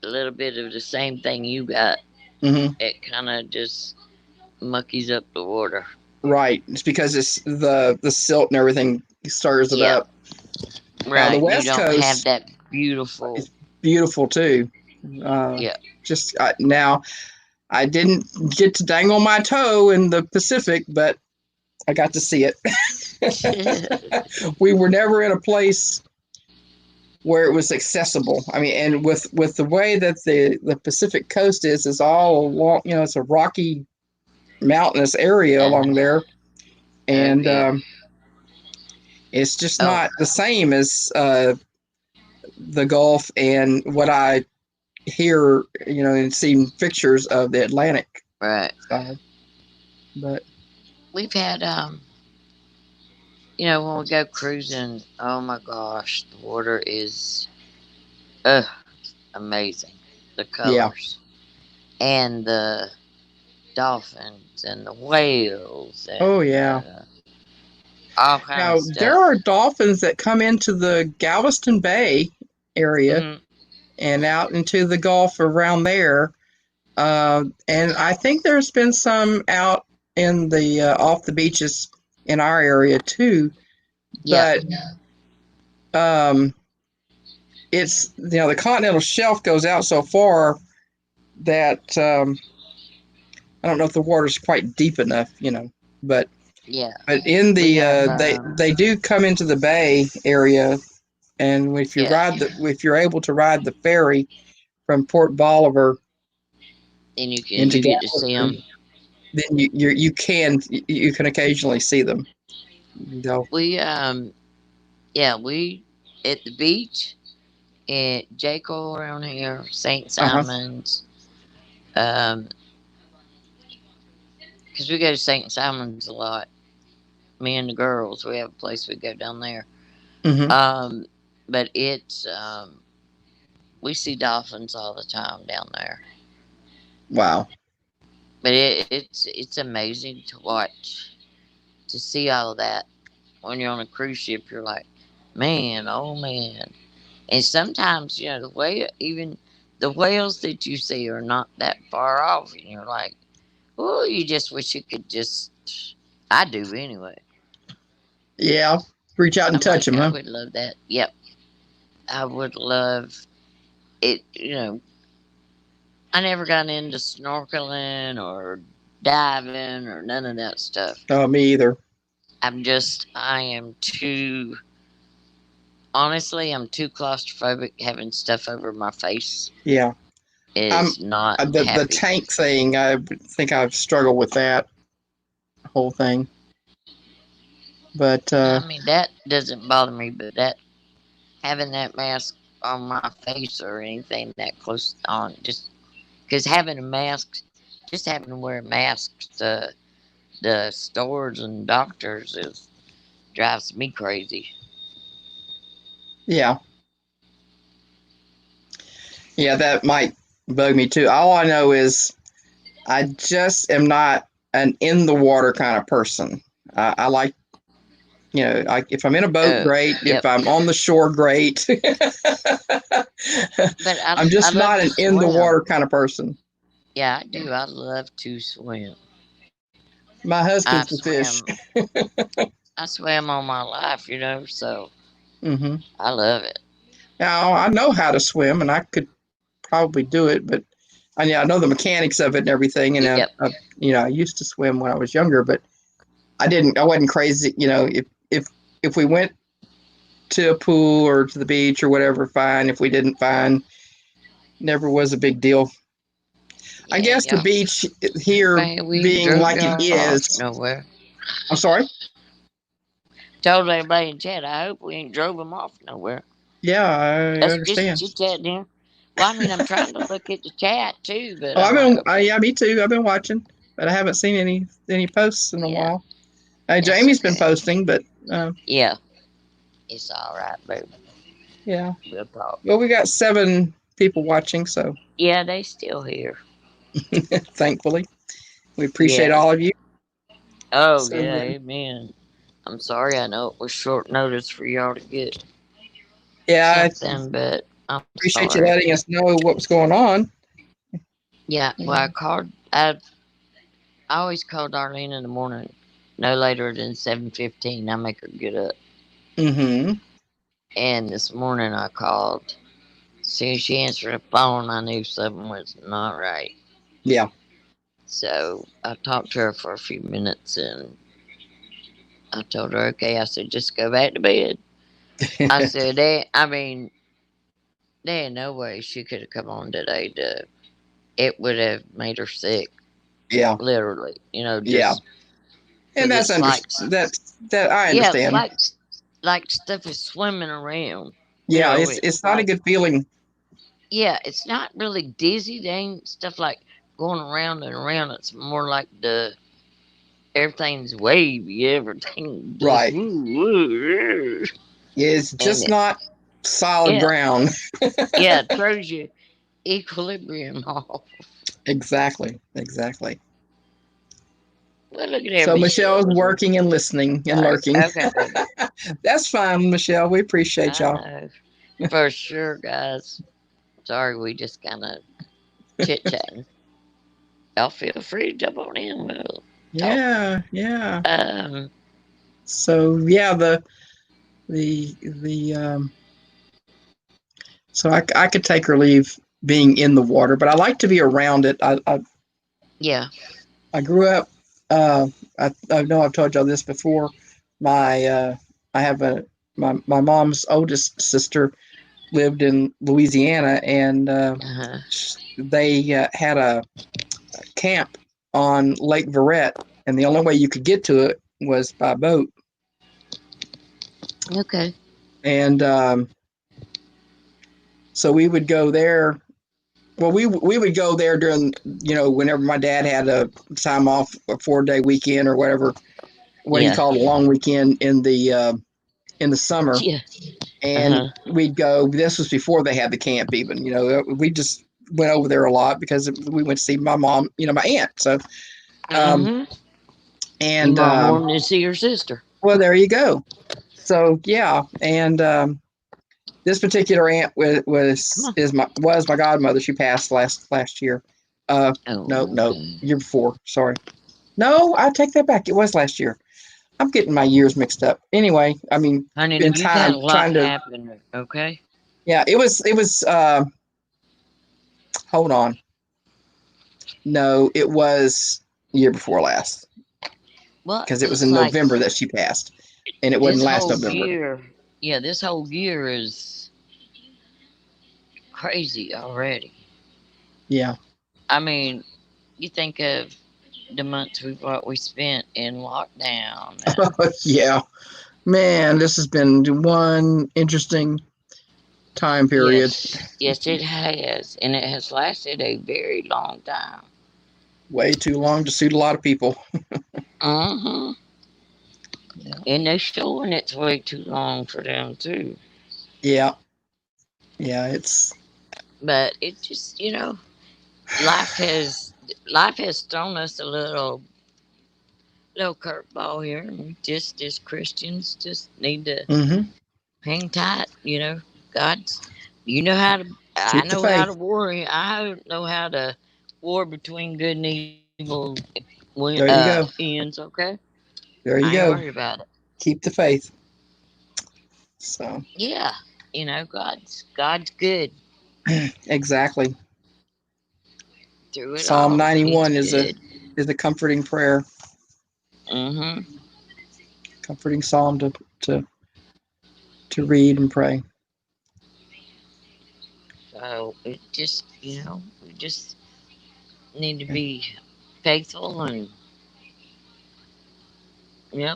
a little bit of the same thing you got. Hmm. It kind of just muckies up the water. Right. It's because it's the silt and everything stirs it Yeah, up. Now the right. You West don't have Coast that beautiful. is beautiful too. Uh, Yeah. just now I didn't get to dangle my toe in the Pacific, but I got to see it. We were never in a place where it was accessible. I mean, and with the way that the Pacific coast is all along, it's a rocky, mountainous area along uh-huh. there, Oh and yeah. it's just Oh not the same as the Gulf and what I hear, and see pictures of the Atlantic right. side. But We've had when we go cruising. Oh my gosh, the water is uh amazing. The yeah, colors and the dolphins and the whales oh and yeah. all kind of Now there stuff. are dolphins that come into the Galveston Bay area Hmm. and out into the Gulf around there. And I think there's been some out in the off the beaches in our area too. Yeah. But um, it's the continental shelf goes out so far that I don't know if the water's quite deep enough, but Yeah. in We the have they do come into the bay area, and yeah, if you're able to ride the ferry from Port Bolivar and into you get to see Galveston, them. then you can occasionally see them. They'll We yeah, we at the beach at Jaco around here, St. uh-huh. Simon's, um, because we go to St. Simon's a lot. Me and the girls, we have a place we go down there. Hmm. Um, but it's we see dolphins all the time down there. Wow. But it's amazing to watch to see all of that when you're on a cruise ship. You're like, man, oh man. And sometimes, the way even the whales that you see are not that far off, and you're like, oh, you just wish you could just. I do anyway. Yeah. Reach out and I'm touch like, them, I huh? would love that. Yep, I would love it. I never got into snorkeling or diving or none of that stuff. Oh, me either. I am too, honestly, I'm too claustrophobic. Having stuff over my face Yeah. I'm is not the happy. tank thing. I think I've struggled with that whole thing. But I mean, that doesn't bother me, but that having that mask on my face or anything that close on, just because having a mask, just having to wear masks to the stores and doctors is drives me crazy. yeah, yeah, that might bug me too. All I know is I just am not an in the water kind of person. I like, if I'm in a boat, Oh, great. If yep. I'm on the shore, great. But I'm I just love not to an in the swim. water kind of person. Yeah, I do. I love to swim. My I've husband's the fish. swam. I swam all my life, so Hmm. I love it. Now I know how to swim, and I could probably do it, but I know the mechanics of it and everything. And Yep. I used to swim when I was younger, but I didn't. I wasn't crazy. If we went to a pool or to the beach or whatever, fine. If we didn't, fine. Never was a big deal. I Yeah, guess the y'all. beach here Man, we ain't being drove like it y'all off is. nowhere. I'm sorry. Told everybody in chat, I hope we ain't drove them off nowhere. Yeah, I That's just understand. chit chat then. Well, I mean, I'm trying to look at the chat too, but Oh, I'm like, okay, yeah, me too. I've been watching, but I haven't seen any posts in a yeah, while. that's Jamie's been okay. posting, but Yeah, it's all right, baby. yeah. We'll talk. Well, we got 7 people watching, so Yeah, they still here. thankfully, we appreciate Yeah. all of you. Oh, So yeah, amen. I'm sorry, I know it was short notice for y'all to get yeah, I something, but I'm appreciate you sorry. letting us know what was going on. Yeah, well, Yeah. I always call Darlene in the morning, no later than 7:15. I make her get up. Mm-hmm. And this morning I called. As soon as she answered the phone, I knew something was not right. Yeah. So I talked to her for a few minutes and I told her, okay, I said, just go back to bed. I said, there ain't no way she could have come on today. It would have made her sick, Yeah. literally, Yeah. just And because it's like, that I yeah, it's understand. like stuff is swimming around. Yeah, It's it's not a like, good feeling. yeah, it's not really dizzy. They ain't stuff like going around and around. It's more like everything's wavy, everything just Right. woo, woo, It's and just not solid yeah, ground. yeah, it throws your equilibrium off. Exactly. Exactly. Well, look at there, So Michelle's Michelle. working and listening and lurking. Okay, baby. That's fine, Michelle. We appreciate I y'all. know for sure, guys. Sorry, we just kind of chit chatting. Y'all feel free to jump on in. We'll talk. Yeah, yeah. Um, So yeah, the so I could take or leave being in the water, but I like to be around it. yeah. I grew up. Uh, I know I've told y'all this before. My I have my mom's oldest sister lived in Louisiana, and Uh-huh. they had a camp on Lake Verret, and the only way you could get to it was by boat. Okay. And so we would go there. Well, we would go there during whenever my dad had a time off, a 4-day weekend or whatever, what he Yeah. called a long weekend in the summer, Yeah. and Uh-huh. we'd go. This was before they had the camp, even. We just went over there a lot because we went to see my mom, my aunt. So, um, Mm-hmm. Your and mom wanted to see her sister. well, there you go. So yeah, and This particular aunt Come on. was my godmother. She passed last year. Uh, no, Oh, no, okay. year before. Sorry. No, I take that back. It was last year. I'm getting my years mixed up. Anyway, I mean, Honey, in you've had a time lot trying to. happen, okay? Yeah, it was. Hold on. No, it was year before last Well, because it was it's in like November that she passed, and it wasn't this last whole November. year, yeah, this whole year is crazy already. Yeah. I mean, you think of the months we spent in lockdown, and Yeah. Man, this has been one interesting time period. yes, yes, it has, and it has lasted a very long time. Way too long to suit a lot of people. Mm-hmm. Yeah. And they're showing it's way too long for them too. Yeah. Yeah. It's But it just, life has life has thrown us a little curveball here. We just as Christians just need to mm-hmm. hang tight. God's. You know how to. I Keep the know how faith. to war. I know how to war between good and evil There you go. ends. Okay, I There ain't you worried go. about it. Keep the faith. So Yeah, God's good exactly. through it Psalm all. He's 91 good. is a comforting prayer, Mm-hmm. comforting psalm to to read and pray. So it just, we just need to be faithful and,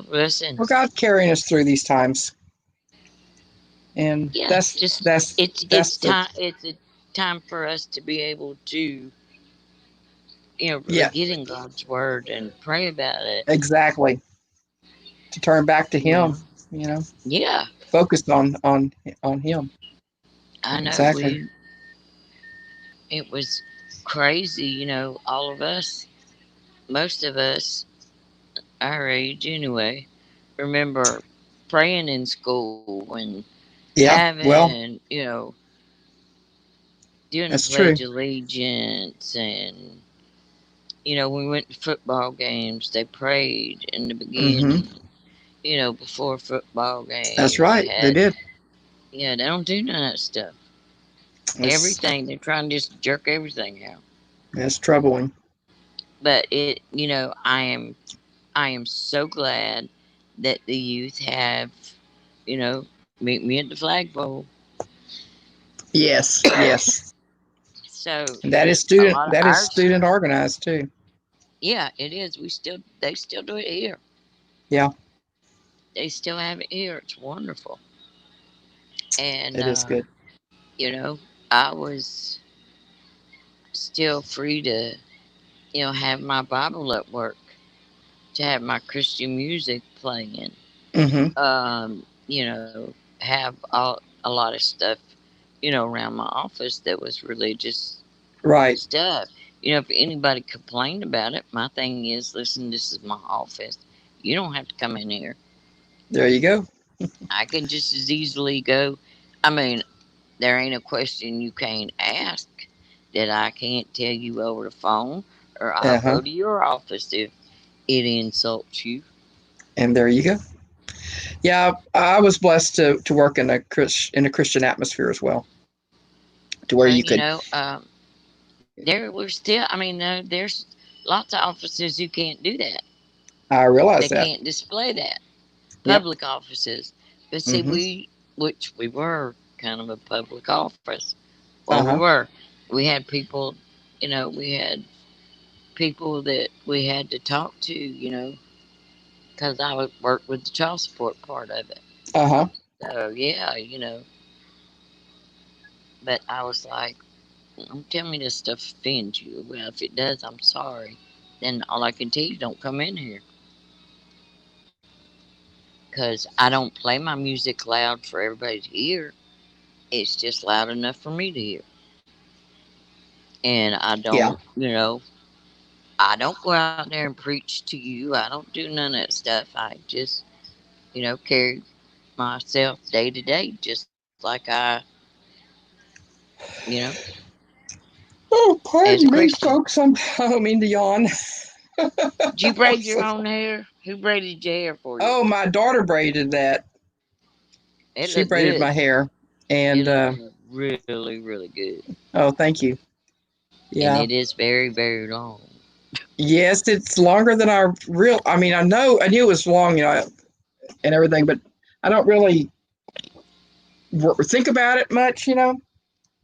listen. Well, God carrying us through these times, and Yeah, that's just that's it's that's the time. It's a time for us to be able to, really yeah, get in God's word and pray about it. exactly, to turn back to You Him. know. You know, Yeah, focused on Him. I know Exactly. we. It was crazy. All of us, most of us, our age anyway, remember praying in school and Yeah. Well, having, doing the that's true. Pledge of Allegiance, and when we went to football games, they prayed in the Mm-hmm. beginning. Before football That's games, they right. They had, did. they don't do none of that stuff. It's Everything they're trying to just jerk everything out. it's troubling. But I am so glad that the youth have, meet me at the flagpole. Yes. Yes. So And that is a student. lot of That is ours, student organized too. yeah, it is. They still do it here. Yeah. They still have it here. It's wonderful. And It is good. I was still free to, have my Bible at work, to have my Christian music playing. Mm-hmm. Have a lot of stuff, around my office that was religious Right. stuff. If anybody complained about it, my thing is, listen, this is my office. You don't have to come in here. There you go. I can just as easily go. I mean, there ain't a question you can't ask that I can't tell you over the phone, or I'll Uh huh. go to your office if it insults you. And there you go. Yeah, I was blessed to work in in a Christian atmosphere as well, to where Well, you could. there we're still. I mean, there's lots of offices who can't do that. I realize They that. can't display that. Yep. Public offices, but see, Mm-hmm. which we were kind of a public office. Well, Uh we huh. were. We had people. We had people that we had to talk to. Because I would work with the child support part of it. Uh huh. So yeah, but I was like, don't tell me this stuff offends you. Well, if it does, I'm sorry. Then all I can tell you, don't come in here. Because I don't play my music loud for everybody to hear. It's just loud enough for me to hear. And Yeah. I don't go out there and preach to you. I don't do none of that stuff. I just, carry myself day to day, just like I, you know, Oh, as a pardon me, Christian. folks. I don't mean to yawn. Did you braid your own hair? Who braided your hair for you? Oh, my daughter braided that. It She looked braided good. my hair, It and looks really, really good. oh, thank you. And Yeah. it is very, very long. Yes, it's longer than I real. I mean, I knew it was long, and everything, but I don't really think about it much,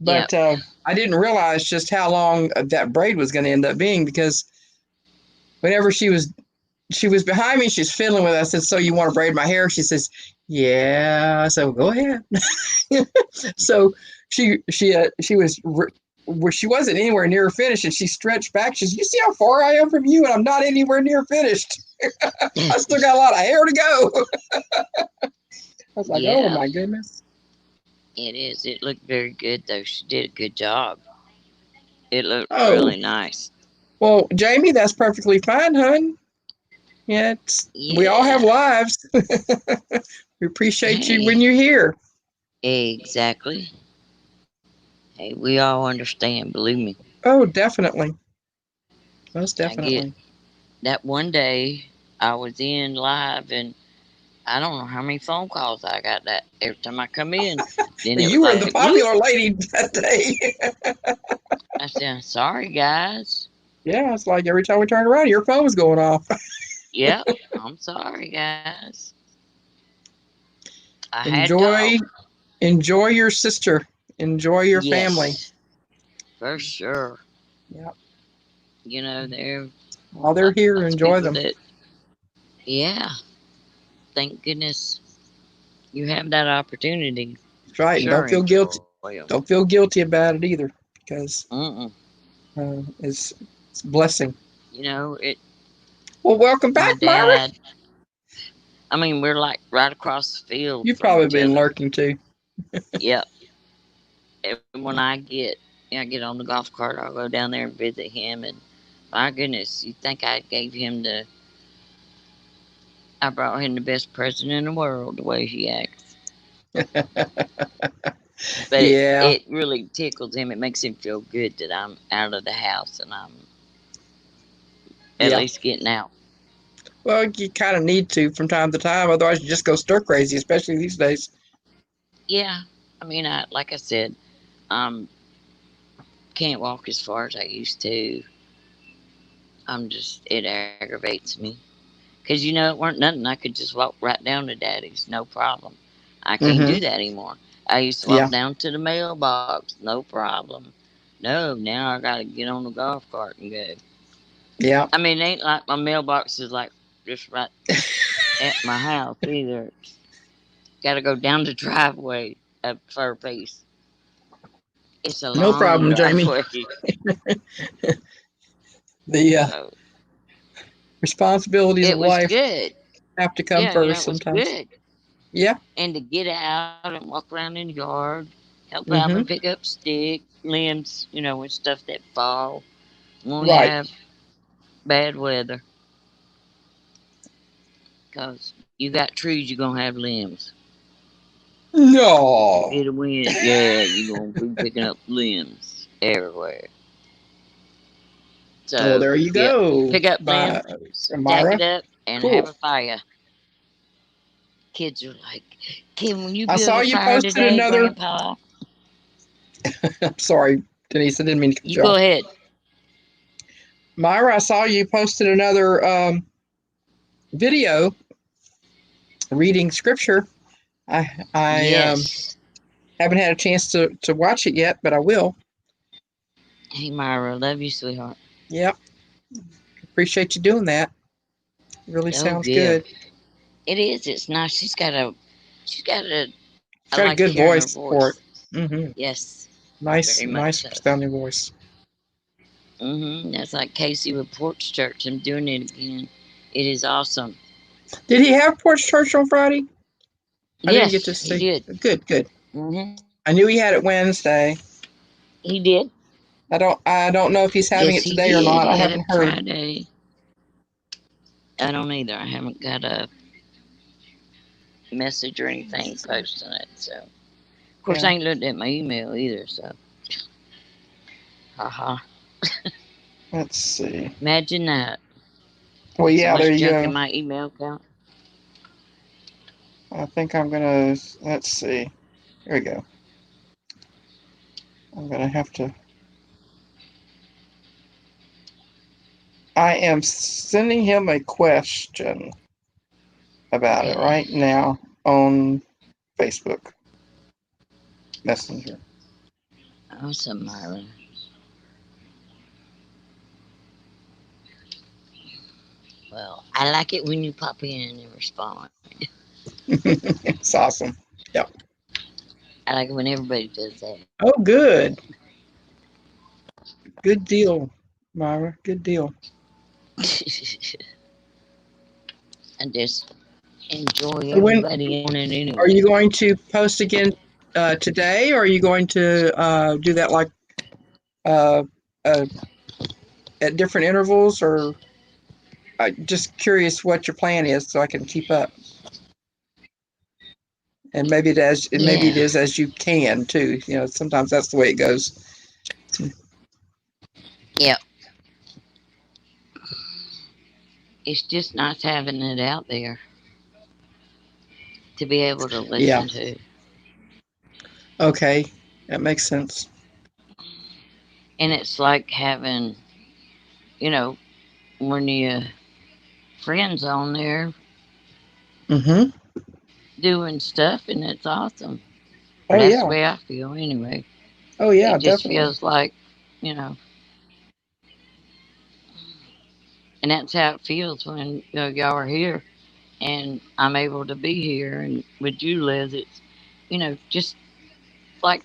Yep. But I didn't realize just how long that braid was going to end up being because whenever she was behind me, she's fiddling with it. I said, "So you want to braid my hair?" She says, "Yeah." So go ahead. So she was where she wasn't anywhere near finished, and she stretched back. She says, "You see how far I am from you, and I'm not anywhere near finished. I still got a lot of hair to go." I was like, "Oh Yeah, my goodness." it is. It looked very good, though. She did a good job. It looked Oh really nice. well, Jamie, that's perfectly fine, hon. Yeah, we all have Yeah. lives. We appreciate you when Hey, you're here. exactly. Hey, we all understand, believe me. Oh, definitely, most I get definitely. that one day I was in live and I don't know how many phone calls I got that every time I come in. Then it was You were the like, bloop. popular lady that day. I said, sorry, guys. Yeah, it's like every time we turned around, your phone was going off. Yep, I'm sorry, guys. I had to Enjoy, talk. enjoy your sister. Enjoy your family. Yes, for sure. Yeah, There while they're here, lots of enjoy people them. that, yeah, thank goodness you have that opportunity. That's For right, and don't sure, feel guilty. enjoy them. Don't feel guilty about it either, because Mm-mm. it's a blessing. It. Well, welcome My back, Myra. dad. I mean, we're like right across the field You've from probably each been other. lurking too. Yep. And when I get on the golf cart, I'll go down there and visit him. And my goodness, you think I gave him I brought him the best present in the world, the way he acts. But Yeah, it really tickles him. It makes him feel good that I'm out of the house and I'm at yeah. least getting out. Well, you kind of need to from time to time, otherwise you just go stir crazy, especially these days. Yeah. I mean, like I said, um, can't walk as far as I used to. It aggravates me. Because, it weren't nothing. I could just walk right down to Daddy's, no problem. I can't Mm-hmm. do that anymore. I used to walk Yeah, down to the mailbox, no problem. No, now I got to get on the golf cart and go. yeah. I mean, it ain't like my mailbox is like just right at my house either. Got to go down the driveway at for a piece. It's a No long problem, Jamie. driveway. The So responsibilities it of was life good. have to come Yeah, first it was sometimes. good. Yeah. And to get out and walk around in the yard, help out and Mm-hmm. pick up stick limbs, and stuff that fall when we Right. have bad weather. Because you got trees, you're going to have limbs. You No. get a wind, yeah, you're going to be picking up limbs everywhere. Well, So, there you yeah, go, pick up by limbs, stack Myra. it up, and Cool. have a fire. Kids are like, Kim, will you I build saw a you fire posted today, another. Grandpa? I'm sorry, Denise. I didn't mean to cut You you go off. ahead. Myra, I saw you posted another video reading scripture. I Yes. haven't had a chance to watch it yet, but I will. Hey, Myra, love you, sweetheart. Yep. Appreciate you doing that. Really Oh, sounds yeah. good. It is. It's nice. She's got a. I She's got a like good hearing her voice for it. voice. Mm-hmm. Yes, Nice, very much nice so. sounding voice. That's like Casey with Porch Church. I'm doing it again. It is awesome. Did he have Porch Church on Friday? I didn't get to Yes, he see. did. Good, good. hmm I knew he had it Wednesday. He did. I don't know if he's having Yes, it he today or did. not. I He had haven't it heard. Friday. I don't either. I haven't got a message or anything posting it. So, course, Yeah. I ain't looked at my email either, so. Haha. Let's see. Imagine that. Well, So yeah, there much you junk in go. my email account. I think I'm gonna, let's see. Here we go. I'm gonna have to, I am sending him a question about it Okay. right now on Facebook Messenger. Awesome, Myra. Well, I like it when you pop in and respond. It's awesome. Yep. I like it when everybody does that. Oh, good. Good deal, Myra. Good deal. I just enjoy So when everybody on it are anyway. you going to post again today, or are you going to do that like uh, uh, at different intervals, or just curious what your plan is so I can keep up. And maybe it Yeah, is as you can too. You know, sometimes that's the way it goes. yeah. It's just nice having it out there to be able to Yeah. listen to. Okay. That makes sense. And it's like having, you know, one of your friends on there Mm-hmm. doing stuff, and it's awesome. Or Oh that's the yeah. way I feel anyway. Oh It yeah, just definitely. feels like, you know, and that's how it feels when y'all are here and I'm able to be here. And with you, Liz, it's, just like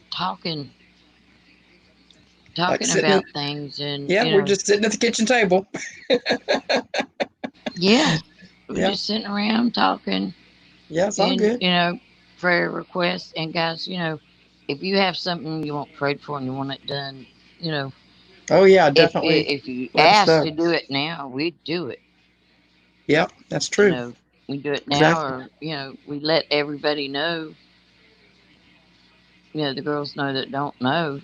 Like talking sitting at about things and, yeah, we're just sitting at the kitchen table. yeah, we're Yeah. just sitting around talking Yeah, it's all and, good. prayer requests. And guys, if you have something you want prayed for and you want it done, you know, Oh yeah, if definitely if you let us ask know. to do it now, we do it. Yep, that's You true. know, we do it now, Exactly. or we let everybody know. The girls know that don't know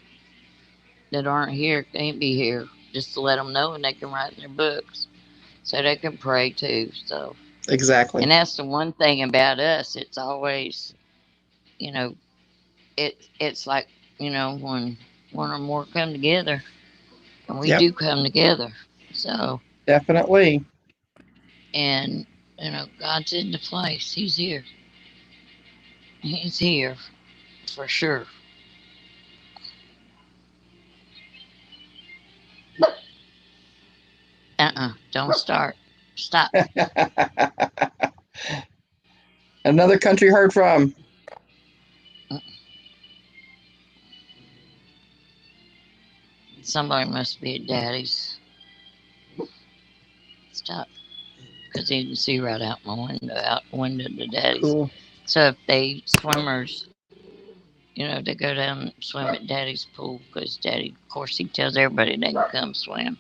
that aren't here can't be here, just to let them know, and they can write in their books so they can pray too. So, Exactly. and that's the one thing about us. It's always, you know, it's like, when one or more come together, and we Yep, do come together. So, definitely. and God's in the place. He's here. He's here for sure. Don't start. Stop. Another country heard from. Somebody must be at Daddy's. Stop. Because he can see right out the window to Daddy's. Cool. So if they swimmers, they go down and swim at Daddy's pool because Daddy, of course, he tells everybody they can come swim.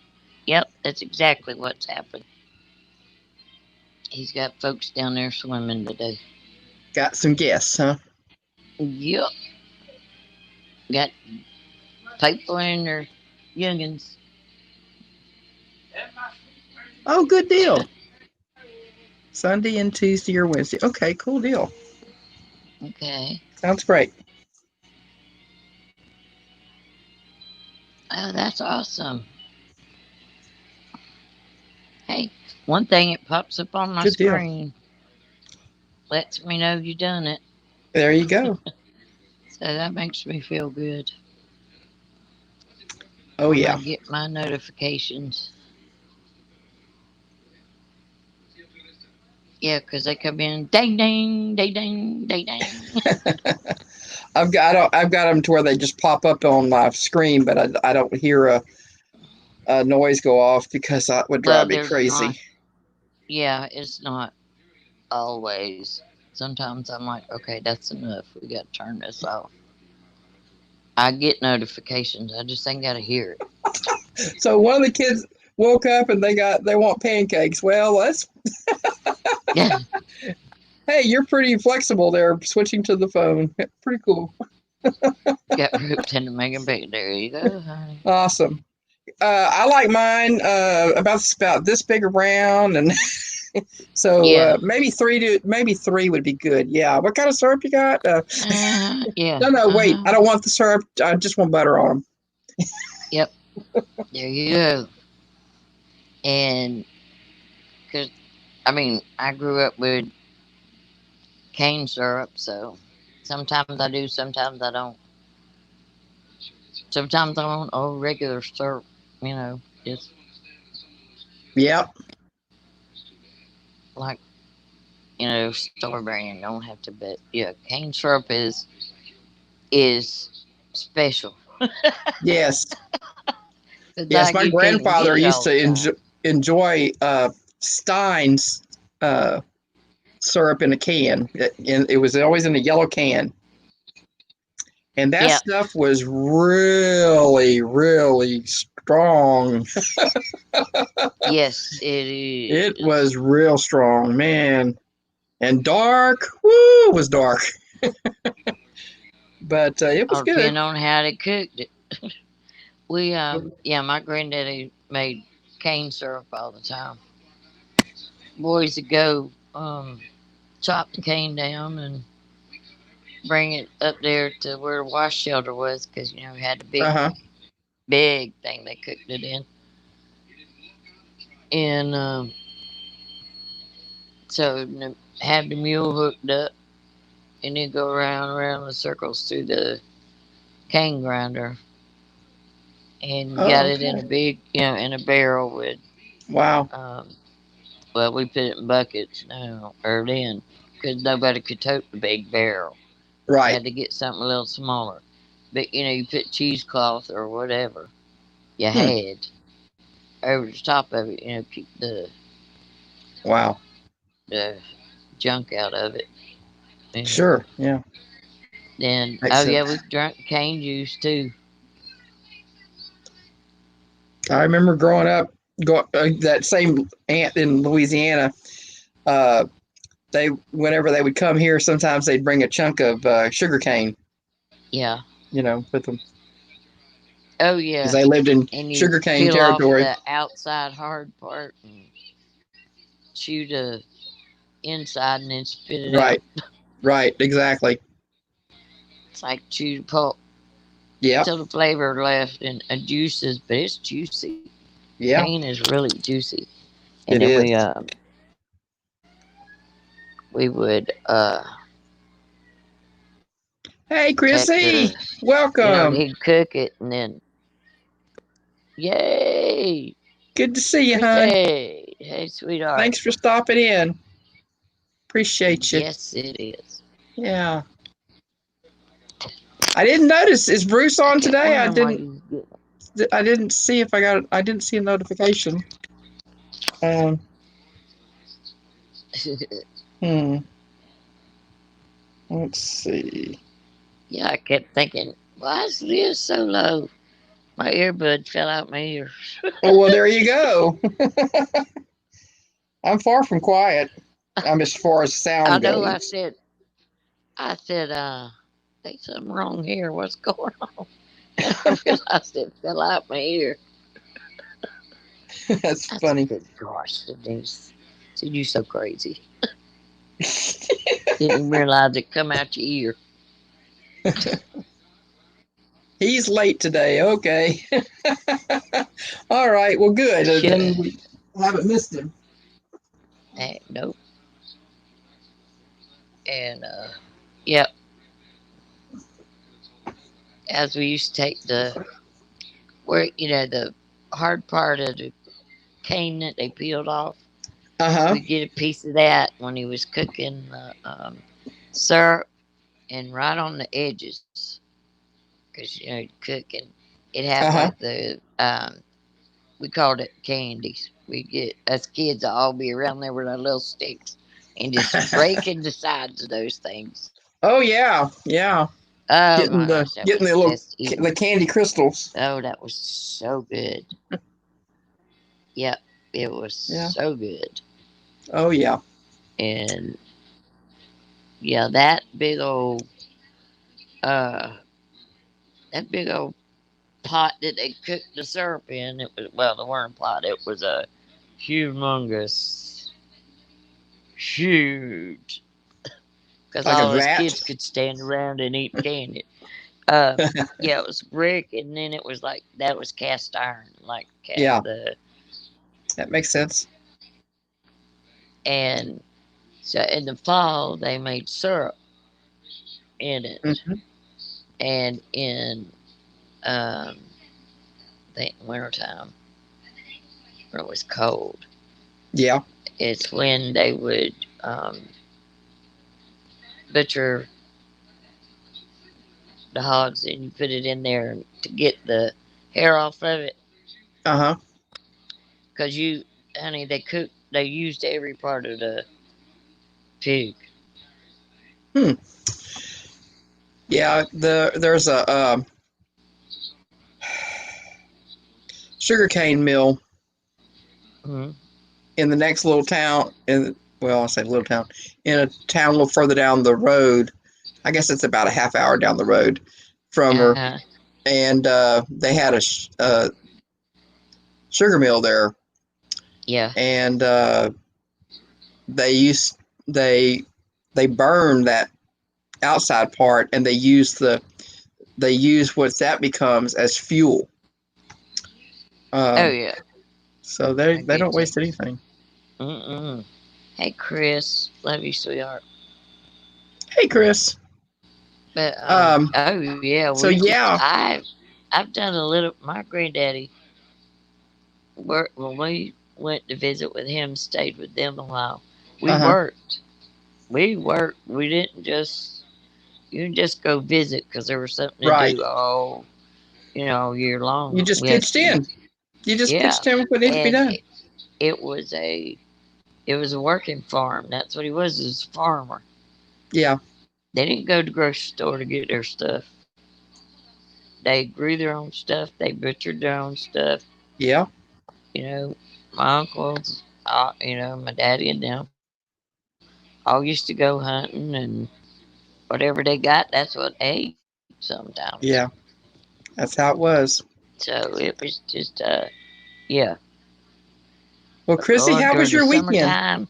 Yep, that's exactly what's happened. He's got folks down there swimming today. Got some guests, huh? Yep, got people in their youngins. Oh, good deal. Sunday and Tuesday or Wednesday. Okay, cool deal. Okay. Sounds great. Oh, that's awesome. Hey, one thing it pops up on my Good deal. screen lets me know you done it. There you go. So that makes me feel good Oh when I yeah. get my notifications. Yeah, 'cause they come in ding ding ding ding ding ding. I've got them to where they just pop up on my screen, but I don't hear a noise go off because that would Well, drive me there's not. crazy. Yeah, it's not always. Sometimes I'm like, okay, that's enough. We got to turn this off. I get notifications. I just ain't got to hear it. So one of the kids woke up and they want pancakes. Well, that's Yeah. hey, you're pretty flexible there, switching to the phone. Pretty cool. Got ripped into making bacon. There you go, honey. Awesome. I like mine about this big around, and so Yeah. maybe three would be good. Yeah. What kind of syrup you got? Yeah. No, no, wait. Uh-huh. I don't want the syrup. I just want butter on them. Yep. There you go. And because I mean, I grew up with cane syrup, so sometimes I do, sometimes I don't. Sometimes I want regular syrup, just Yep. like store brand. Don't have to, but yeah, cane syrup is special. Yes. It's Yes. like My you can't get grandfather it used all to the time. enjoy Stein's uh, syrup in a can. It was always in a yellow can. And that Yeah. stuff was really, really strong. Yes, it It is. was real strong, man. And dark. Woo, it was dark. But it was All good. depending on how they cooked it. My granddaddy made cane syrup all the time. Boys would go chop the cane down and bring it up there to where the wash shelter was, because we had a big Uh-huh. big thing they cooked it in, and so have the mule hooked up, and then go around the circles through the cane grinder, and got Oh, it in okay. a big, in a barrel with, Wow. um, well, we put it in buckets now, or then, because nobody could tote the big barrel. Right. Had to get something a little smaller. But you put cheesecloth or whatever you Hmm. had over the top of it, keep Wow. the junk out of it. And Sure. Yeah. then, Makes oh yeah, sense. we drank cane juice too. I remember growing up, that same aunt in Louisiana. Uh, they whenever they would come here, sometimes they'd bring a chunk of sugar cane, Yeah. with them Oh because yeah. they lived in And you sugarcane peel off territory. the outside hard part and chew the inside and then spit it out. Right. Right. Exactly. It's like chew the pulp Yep. till the flavor left and juices, but it's juicy. Yeah. Cane is really juicy. And It then is. we would Hey, take Chrissy. Welcome. he'd cook it and then, yay, Good to see you, hon. Chrissy, hey sweetheart. Thanks for stopping in. Appreciate you. Yes, it is. Yeah. I didn't notice. Is Bruce I on kept today? I wondering why didn't. you get. I didn't see if I got. I didn't see a notification. Um. Hmm. Let's see. Yeah, I kept thinking, why is Liz so low? My earbud fell out my ear. Oh well, there you go. I'm far from quiet. I'm as far as I sound know. goes. I said, think something wrong here. What's going on? And I realized it fell out my ear. That's I said, funny. good gosh, Denise. I said, you so crazy. Didn't even realize it come out your ear. He's late today. Okay. All right. Well, good. Shit. Then we haven't missed him. Nope. And, yep. As we used to take the hard part of the cane that they peeled off, Uh huh. we get a piece of that when he was cooking the syrup, and right on the edges, because he'd cook and it have Uh huh. like we called it candies. We get us kids all be around there with our little sticks and just breaking the sides of those things. Oh yeah, yeah. Oh Getting my the gosh, that getting was the the little best eating. the candy crystals. Oh, that was so good. Yep, it was Yeah. so good. Oh yeah. And yeah, that big old uh that big old pot that they cooked the syrup in. It was, well, the worm pot. It was a humongous, huge, because Like a all us vat. kids could stand around and eat candy. Uh, yeah, it was brick, and then it was like that was cast iron, like Yeah, the that makes sense. and so in the fall they made syrup in it, Hmm. and in um, the wintertime when it was cold, Yeah. it's when they would butcher the hogs and you put it in there to get the hair off of it. Uh huh. Because honey, they used every part of the pig. Hmm. Yeah. There's a sugarcane mill Mm-hmm. in the next little town. Well, I say little town, in a town a little further down the road. I guess it's about a half hour down the road from her, Uh-huh. and they had a sugar mill there, Yeah. and they used they they burned that outside part, and they use what that becomes as fuel. Oh Um, yeah. so I they don't get you. waste anything. Mm-mm. Hey Chris, love you, sweetheart. Hey, Chris. But Um, oh yeah, so yeah. I've done a little. My granddaddy worked when we went to visit with him. Stayed with them a while. We Uh huh. worked. We worked. We didn't just you didn't just go visit because there was something to Right. do all year You long. just We had pitched in. You just yeah, pitched in with what needed to be and done. it was a working farm. That's what he was. He was a farmer. Yeah. They didn't go to the grocery store to get their stuff. They grew their own stuff. They butchered their own stuff. Yeah. You know, my uncles, my daddy and them all used to go hunting, and whatever they got, that's what they ate sometimes. Yeah. That's how it was. So it was just, yeah. Well, But Chrissy, Lord, how during was the your weekend? summertime,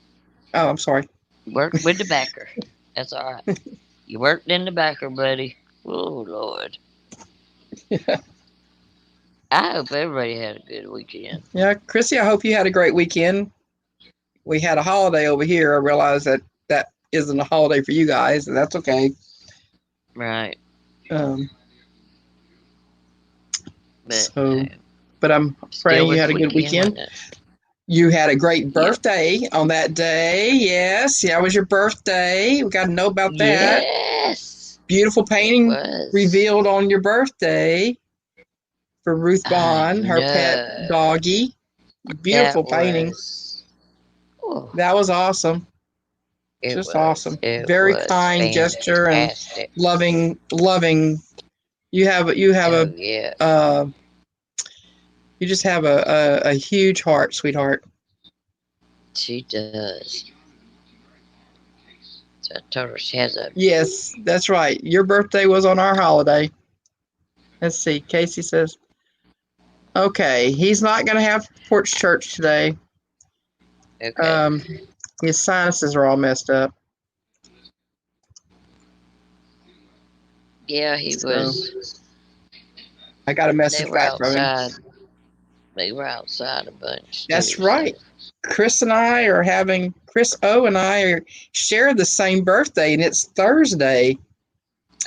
Oh, I'm sorry. worked with the backer. That's all right. You worked in the backer, buddy. Oh Lord. I hope everybody had a good weekend. Yeah, Chrissy, I hope you had a great weekend. We had a holiday over here. I realize that that isn't a holiday for you guys, and that's okay. Right. Um, But so, but I'm still praying you was had a a good weekend, weekend. wasn't it? You had a great Yep. birthday on that day. Yes, yeah, it was your birthday. We got to know about that. Yes. Beautiful It painting was. revealed on your birthday for Ruth I Bond, her pet know. doggy. That Beautiful painting. was. Oh, That was awesome. it Just was. awesome. It Very was kind gesture and fantastic. loving. You have Oh yeah, uh, you just have a huge heart, sweetheart. she does. So I told her she has a. Yes, that's right. Your birthday was on our holiday. Let's see. Casey says, okay, he's not going to have porch church today. Okay. Um, his sinuses are all messed up. Yeah, he So was. I got a They message were back from him. outside. They were outside a bunch That's too. So. right. Chris O and I are share the same birthday, and it's Thursday,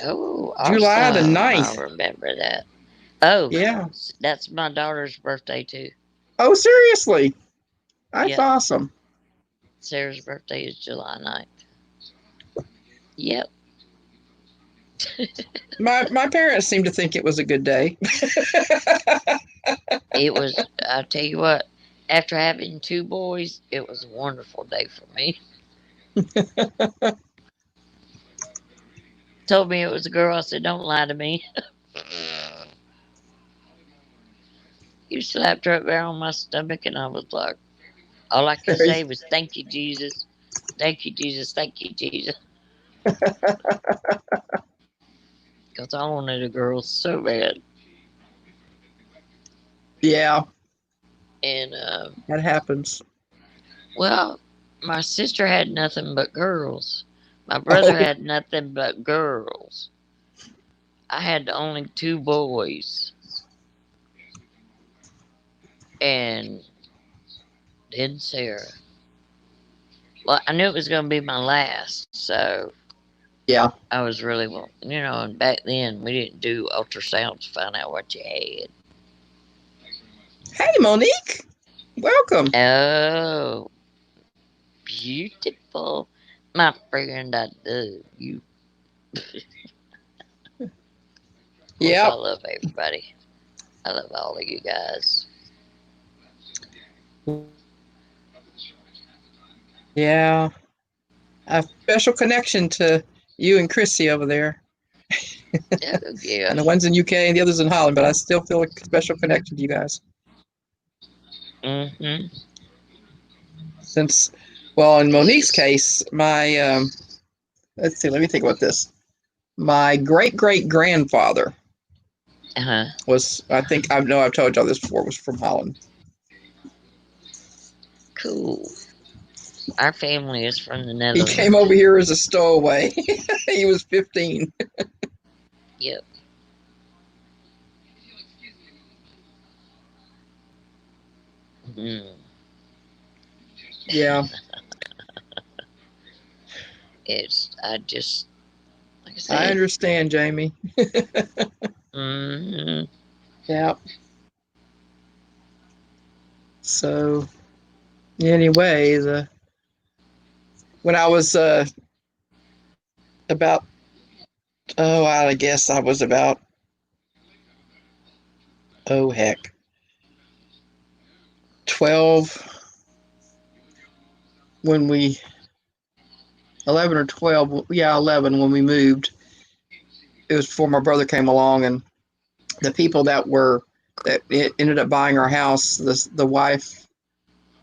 Oh, July the awesome! I 9th. remember that. Oh, Yeah. that's my daughter's birthday too. Oh, seriously? That's Yep. awesome. Sarah's birthday is July 9th. Yep. My parents seem to think it was a good day. It was. I'll tell you what. After having two boys, it was a wonderful day for me. Told me it was a girl. I said, "Don't lie to me." You slapped her up there on my stomach, and I was like, all I could say was, "Thank you, Jesus. Thank you, Jesus. Thank you, Jesus." because I wanted a girl so bad. Yeah, And that happens. well, my sister had nothing but girls. My Oh, brother had nothing but girls. I had only two boys, and then Sarah. Well, I knew it was going to be my last, so yeah. I was really, well, and back then we didn't do ultrasounds to find out what you Hey, Monique. Welcome. had. Oh, beautiful. My friend, I love you. Of course, I Yep. love everybody. I love all of you guys. Yeah. A special connection to you and Chrissy over there. Oh, yeah. And the one's in UK and the other's in Holland, but I still feel a special connection to you guys. Mm-hmm. Since, well, in Monique's Yes. case, let's see, let me think about this. My great great grandfather Uh-huh. was, I think, I know I've told y'all this before, was from Holland. Cool. Our family is from the He came over Netherlands. here as a stowaway. He was 15. Yep. Mm. Yeah, I just, like I I said, understand, Jamie. mm-hmm. Yeah. So anyway, when I was about, oh, I guess I was about, oh heck, 12 when we 11 or 12, yeah, 11 when we moved. It was before my brother came along, and the people that it ended up buying our house, the wife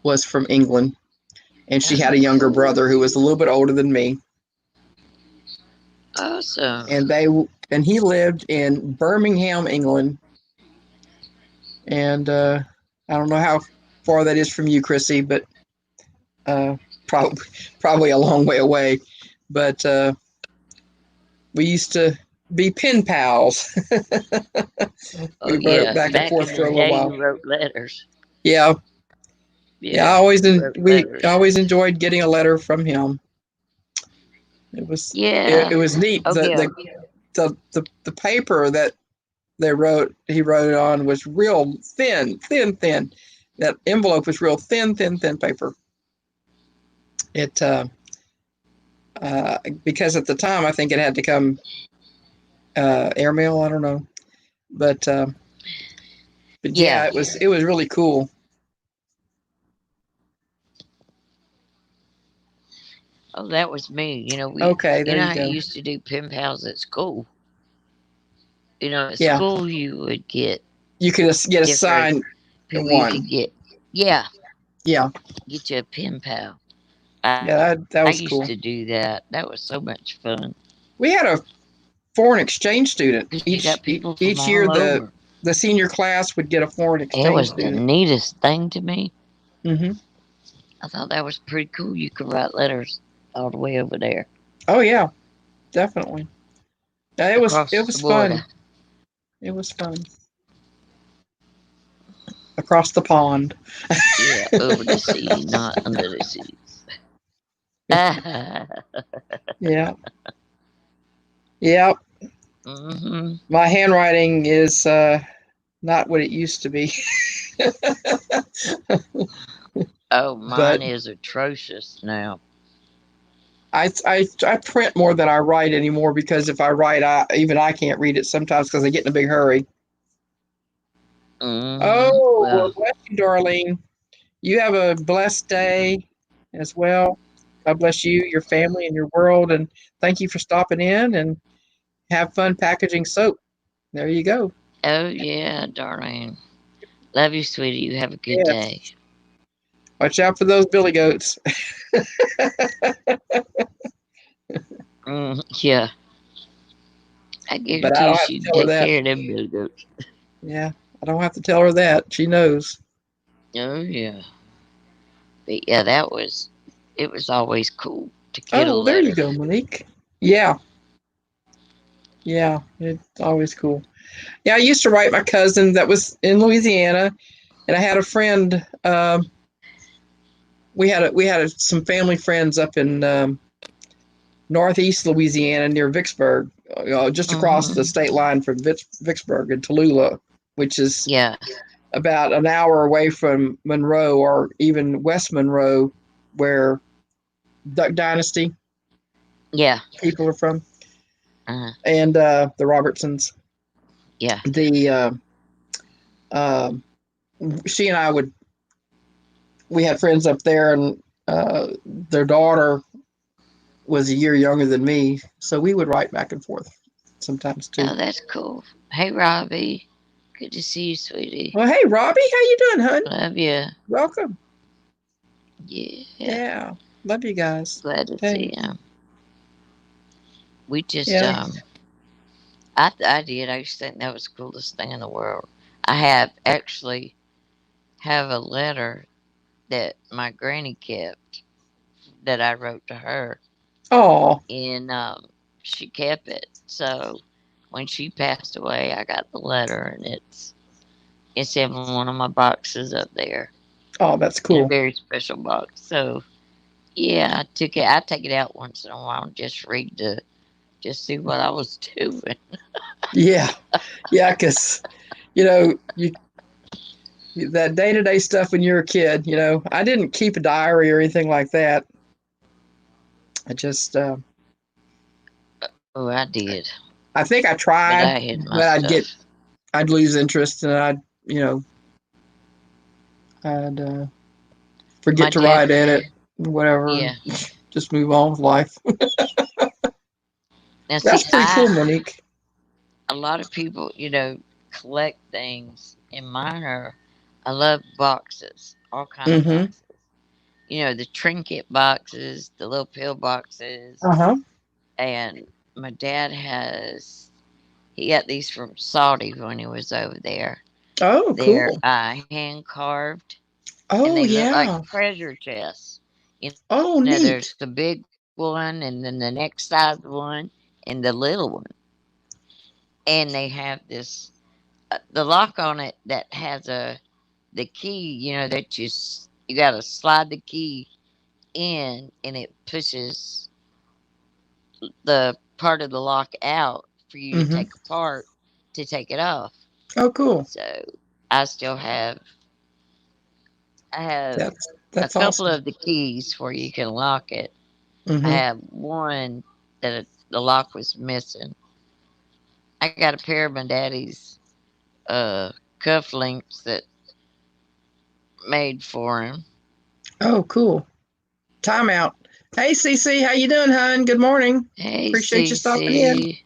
was from England, and she had Oh, a younger cool. brother who was a little bit older than me, Awesome. and he lived in Birmingham, England, and I don't know how far that is from you, Chrissy, but uh, probably a long way away. But we used to be pen pals. Oh, We wrote yeah. back and Back forth in for the a little day, while. you wrote letters. Yeah, yeah. Yeah, you wrote We letters. always enjoyed getting a letter from him. It was Yeah. it was neat. Oh, yeah. The paper that he wrote it on was real thin. That envelope was real thin paper. It because at the time I think it had to come airmail. I don't know, but Yeah. yeah, it was really cool. Oh, that was me. Okay, You there know you how you go. used to do pen pals at school? At Yeah, school you would get you could get different assigned people you one. could get. Yeah, Yeah, get you a pen pal. yeah, that I was used cool. to do that. That was so much fun We had a foreign exchange student because you got people from each year. all over. The senior class would get a foreign It exchange was the student. neatest thing to me. Hmm. I thought that was pretty cool. You could write letters all the way over there Oh yeah, definitely. Yeah, across it the was border. fun. It was fun across the pond. Yeah, over the sea, not under the sea. Yeah, yeah. Hmm. My handwriting is not what it used to be, Oh, but mine is atrocious now. I print more than I write anymore because if I write, even I can't read it sometimes because I get in a big hurry. Oh, well, Well, bless you, darling. You have a blessed day as well. God bless you, your family, and your world. And thank you for stopping in and have fun packaging soap. There you go. oh yeah, darling. Love you, sweetie. You have a good day. Yes. Watch out for those billy goats. Yeah. Hey, but I don't Guarantee have to she'd tell her take that. care of them billy goats. Yeah, I don't have to tell her that. She knows. Oh yeah. But yeah, it was always cool to get a Oh, there you letter. go, Monique. Yeah, yeah, it's always cool. Yeah, I used to write my cousin that was in Louisiana, and I had a friend. We had some family friends up in northeast Louisiana near Vicksburg, just across the Hmm. state line from Vicksburg and Tallulah, which is Yeah, about an hour away from Monroe or even West Monroe, where Duck Dynasty yeah, people are from, uh, and the Robertsons. yeah. The uh, she and I would we had friends up there, and their daughter was a year younger than me, so we would write back and forth sometimes too. Oh, that's cool. Hey, Robbie. Good to see you, sweetie. Well, hey Robbie, how you doing, hun? Love you. Welcome. Yeah, Yeah, love you guys. glad to Hey, see you. We just, yeah. I did. I used to think that was the coolest thing in the world. I have actually have a letter that my granny kept that I wrote to her, Oh, and she kept it. So when she passed away, I got the letter, and it's in one of my boxes up there oh, that's in a cool. very special box. So yeah, I took it. I take it out once in a while and just read the just see what I was doing. Yeah, yeah, because you that day to day stuff when you're a kid. I didn't keep a diary or anything like that. I just, Oh, I did, I think I but I tried, hid my but stuff. I'd lose interest, and you know, I'd My forget to dad, write in it, whatever, yeah. just move on with life. Now That's see, pretty cool, Monique. a lot of people, collect things, and mine are. I love boxes, all kind of Mm-hmm. boxes. The trinket boxes, the little pill boxes, Uh-huh. and my dad has. He got these from Saudi when he was over there. Oh, They're cool. hand carved, and Oh, they look like yeah. treasure chests. Oh, There's the neat. big one, and then the next size one, and the little one. And they have this the lock on it that has the key. That you got to slide the key in, and it pushes the part of the lock out for you to Mm-hmm. take apart to take it off. Oh, cool. So I still have I have a That's couple awesome. of the keys where you can lock it. I Mm-hmm. have one that the lock was missing. I got a pair of my daddy's cufflinks that made for him. Oh, cool. Timeout. Hey, Cece, how you doing, hun? Good morning. Hey, Appreciate you stopping in. Cece.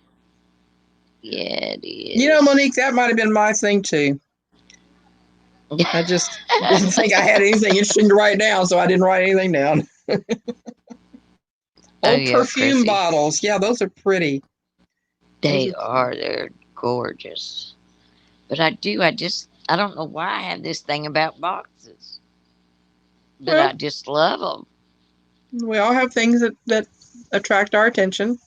Yeah, it is. Monique, that might have been my thing too. I just didn't think I had anything interesting to write down, so I didn't write anything down. Oh Old yeah, perfume Chrissy. bottles. Yeah, those are pretty. Those They are are. pretty. They're gorgeous. But I don't know why I have this thing about boxes, but Well, I just love them. we all have things that attract our attention.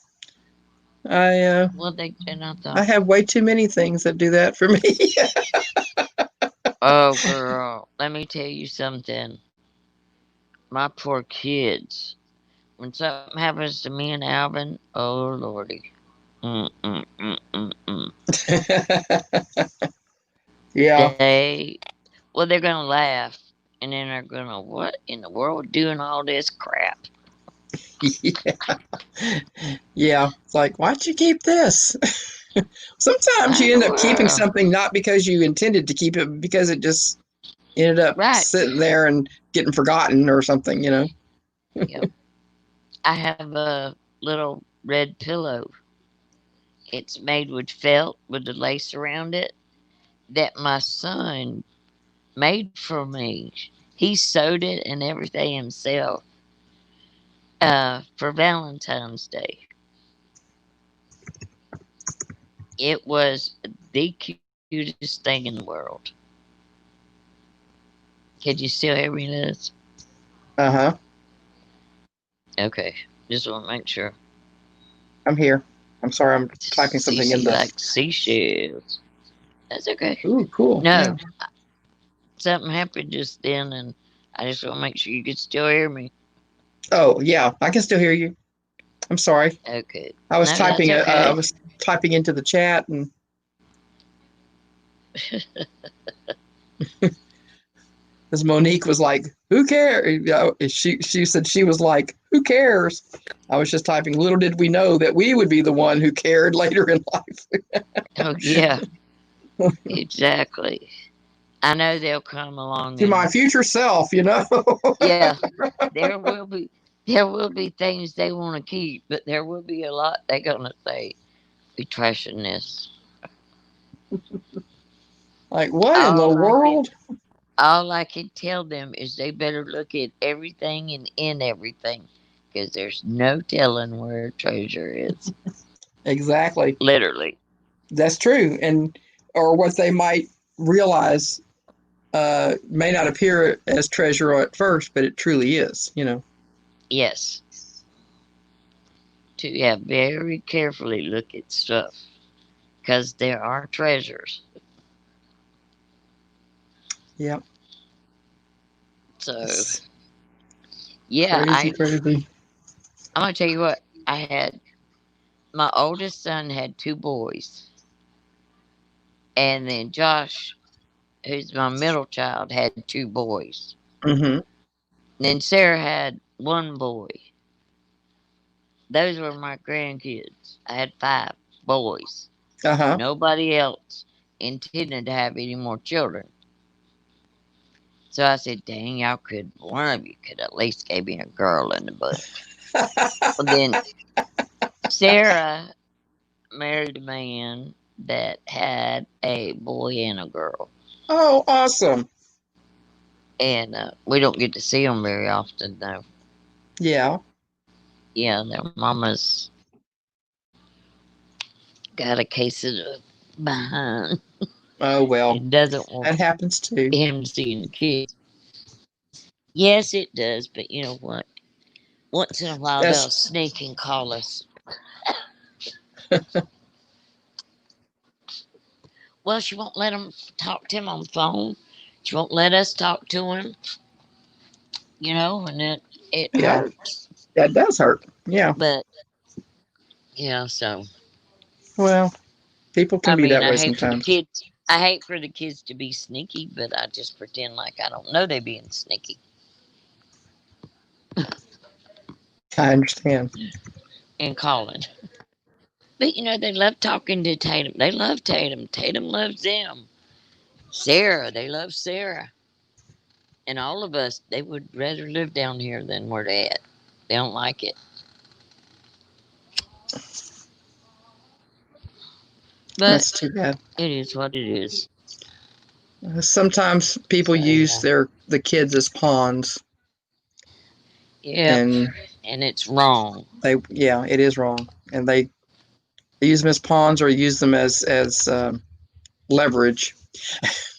I uh, Well, and I I thought, have way too many things that do that for me. oh girl, let me tell you something. My poor kids. When something happens to me and Alvin, oh lordy. Mm, mm, mm, mm, mm. Yeah. They're gonna laugh, and then they're gonna, what in the world doing all this crap? Yeah. Yeah. It's like, why'd you keep this? Sometimes Why you in end the up keeping world? something not because you intended to keep it, because it just ended up Right. sitting there and getting forgotten or something. Yep. I have a little red pillow. It's made with felt with the lace around it that my son made for me. He sewed it and everything himself for Valentine's Day. It was the cutest thing in the world. Could you still hear me, Liz? Uh-huh. Okay, just want to make sure. I'm here. I'm sorry, I'm typing something in CC the. like seashells. That's okay. Ooh, cool. No, Yeah. something happened just then, and I just want to make sure you could still hear me. Oh, yeah. I can still hear you. I'm sorry. Okay. I was No, that's typing. I okay. was typing into the chat, and as Monique was like, "Who cares?" You know, she said she was like, "Who cares?" I was just typing. Little did we know that we would be the one who cared later in life. Oh, yeah, exactly. I know they'll come along To my and, future self, you know. yeah, there will be. There will be things they want to keep, but there will be a lot they're gonna say, "We trashing this." Like, what in the All I can world? All I can tell them is they better look at everything and in everything, because there's no telling where treasure is. Exactly. Literally. That's true. And or what they might realize may not appear as treasure at first, but it truly is, you know. Yes. To yeah, very carefully look at stuff, because there are treasures. Yeah. So It's yeah, crazy, crazy. I'm gonna tell you what. I had my oldest son had two boys, and then Josh, who's my middle child, had two boys. Mm-hmm. And then Sarah had one boy. Those were my grandkids. I had five boys. Uh-huh. Nobody else intended to have any more children. So I said, dang, y'all could, one of you could at least give me a girl in the bunch. Well, then Sarah married a man that had a boy and a girl. Oh, awesome. And we don't get to see them very often, though. Yeah. Yeah, their mama's got a case of the behind Oh, well. and doesn't want That happens too. him seeing the kids. Yes, it does, but you know what? Once in a while, they'll That's sneak and call us. Well, she won't let them talk to him on the phone. She won't let us talk to him, and it yeah. hurts. That does hurt. Yeah. But yeah, so Well, people can I be mean, that way sometimes. I hate for the kids to be sneaky, but I just pretend like I don't know they're being sneaky I understand. and calling. But they love talking to Tatum. They love Tatum. Tatum loves them. Sarah, they love Sarah. And all of us, they would rather live down here than where they at. They don't like it. But That's too bad. it is what it is. Sometimes people So use yeah. the kids as pawns, Yep. and And it's wrong. yeah, it is wrong, and they use them as pawns or use them as leverage.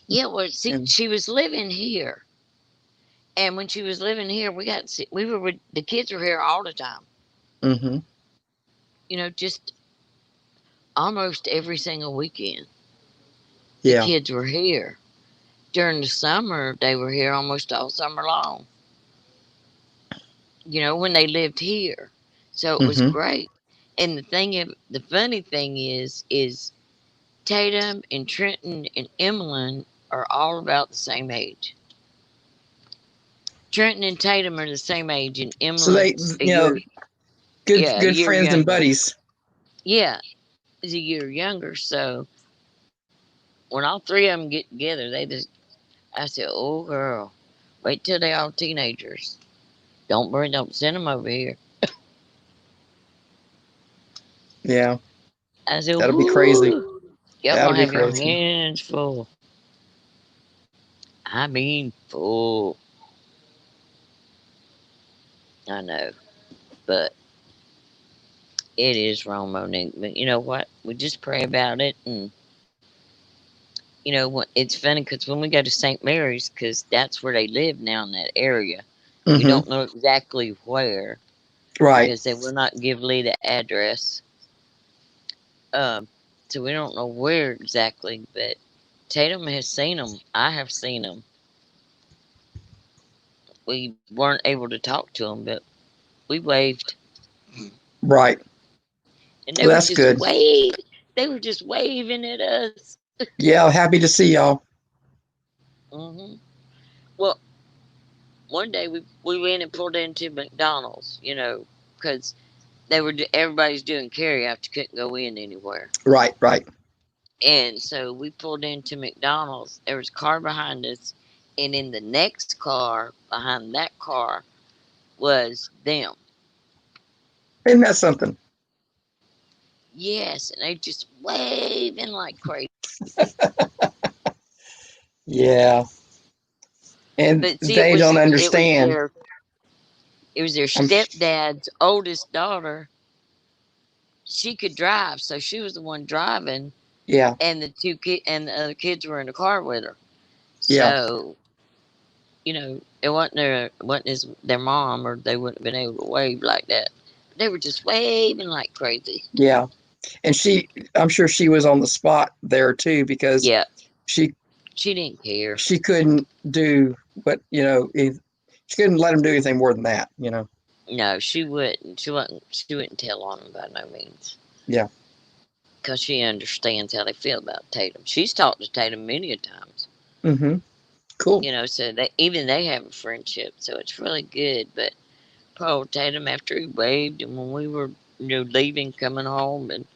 Yeah, well, see, And she was living here. And when she was living here, we were with the kids were here all the time. mm-hmm. Just almost every single weekend. The Yeah. kids were here. During the summer, they were here almost all summer long. When they lived here. So it was Mm-hmm. great. And the funny thing is Tatum and Trenton and Emmeline are all about the same age. Trenton and Tatum are the same age, and So they, Emmeline's a you know, year, good yeah, a good year friends and younger. buddies. Yeah, is a year younger. So when all three of them get together, I said, "Oh girl, wait till they all teenagers. Don't send them over here." Yeah, I said, that'll be crazy. "Whoo, y'all That'll gonna be have your crazy. hands full." I mean, full. I know, but It is wrong, Monique. But you know what? We just pray about it, and it's funny because when we go to St. Mary's, because that's where they live now in that area, we Mm-hmm. don't know exactly where Right. because they will not give Lee the address. Um, so we don't know where exactly, but Tatum has seen them. I have seen them. We weren't able to talk to them, but we waved, Right. and they Well, were that's just good. wave. They were just waving at us. Yeah. Happy to see y'all. hmm Well, one day we went and pulled into McDonald's, because everybody's doing carry out. You couldn't go in anywhere, Right. Right. and so we pulled into McDonald's. There was a car behind us, and in the next car behind that car was them. Isn't that something? Yes, and they just waving like crazy. Yeah. And But see, they don't it was understand. their I'm. stepdad's oldest daughter. She could drive, so she was the one driving, Yeah. and the other kids were in the car with her. Yeah. So it wasn't their mom, or they wouldn't have been able to wave like that. They were just waving like crazy. Yeah. And I'm sure she was on the spot there too because Yeah, she she didn't care. she couldn't do what she couldn't let him do anything more than that. No, she wouldn't. She wouldn't tell on them by no means. Yeah. Because she understands how they feel about Tatum. She's talked to Tatum many a times. Mm-hmm. Cool. So they have a friendship, so it's really good. But poor old Tatum, after he waved, and when we were leaving, coming home, and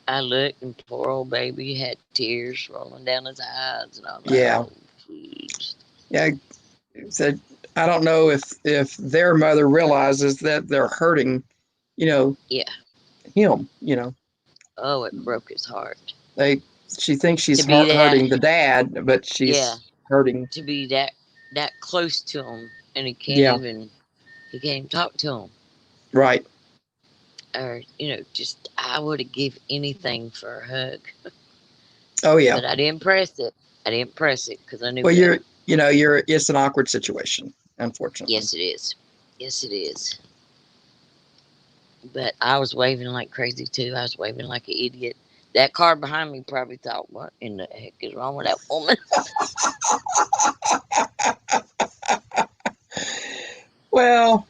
I looked, and poor old baby had tears rolling down his eyes, and I was like, Yeah. "Oh, jeez." Yeah. Said I don't know if their mother realizes that they're hurting, you know, Yeah. him. Oh, it broke his heart They she thinks to she's be that. hurting the dad, but Yeah, she's hurting. to be that close to him, and Yeah. he can't even talk to him. Right. Or just I would have give anything for a hug, Oh yeah. but I didn't press it. I didn't press it because I knew Well, better. you're it's an awkward situation, unfortunately. Yes, it is. Yes, it is. But I was waving like crazy too. I was waving like an idiot. That car behind me probably thought, "What in the heck is wrong with that woman?" Well,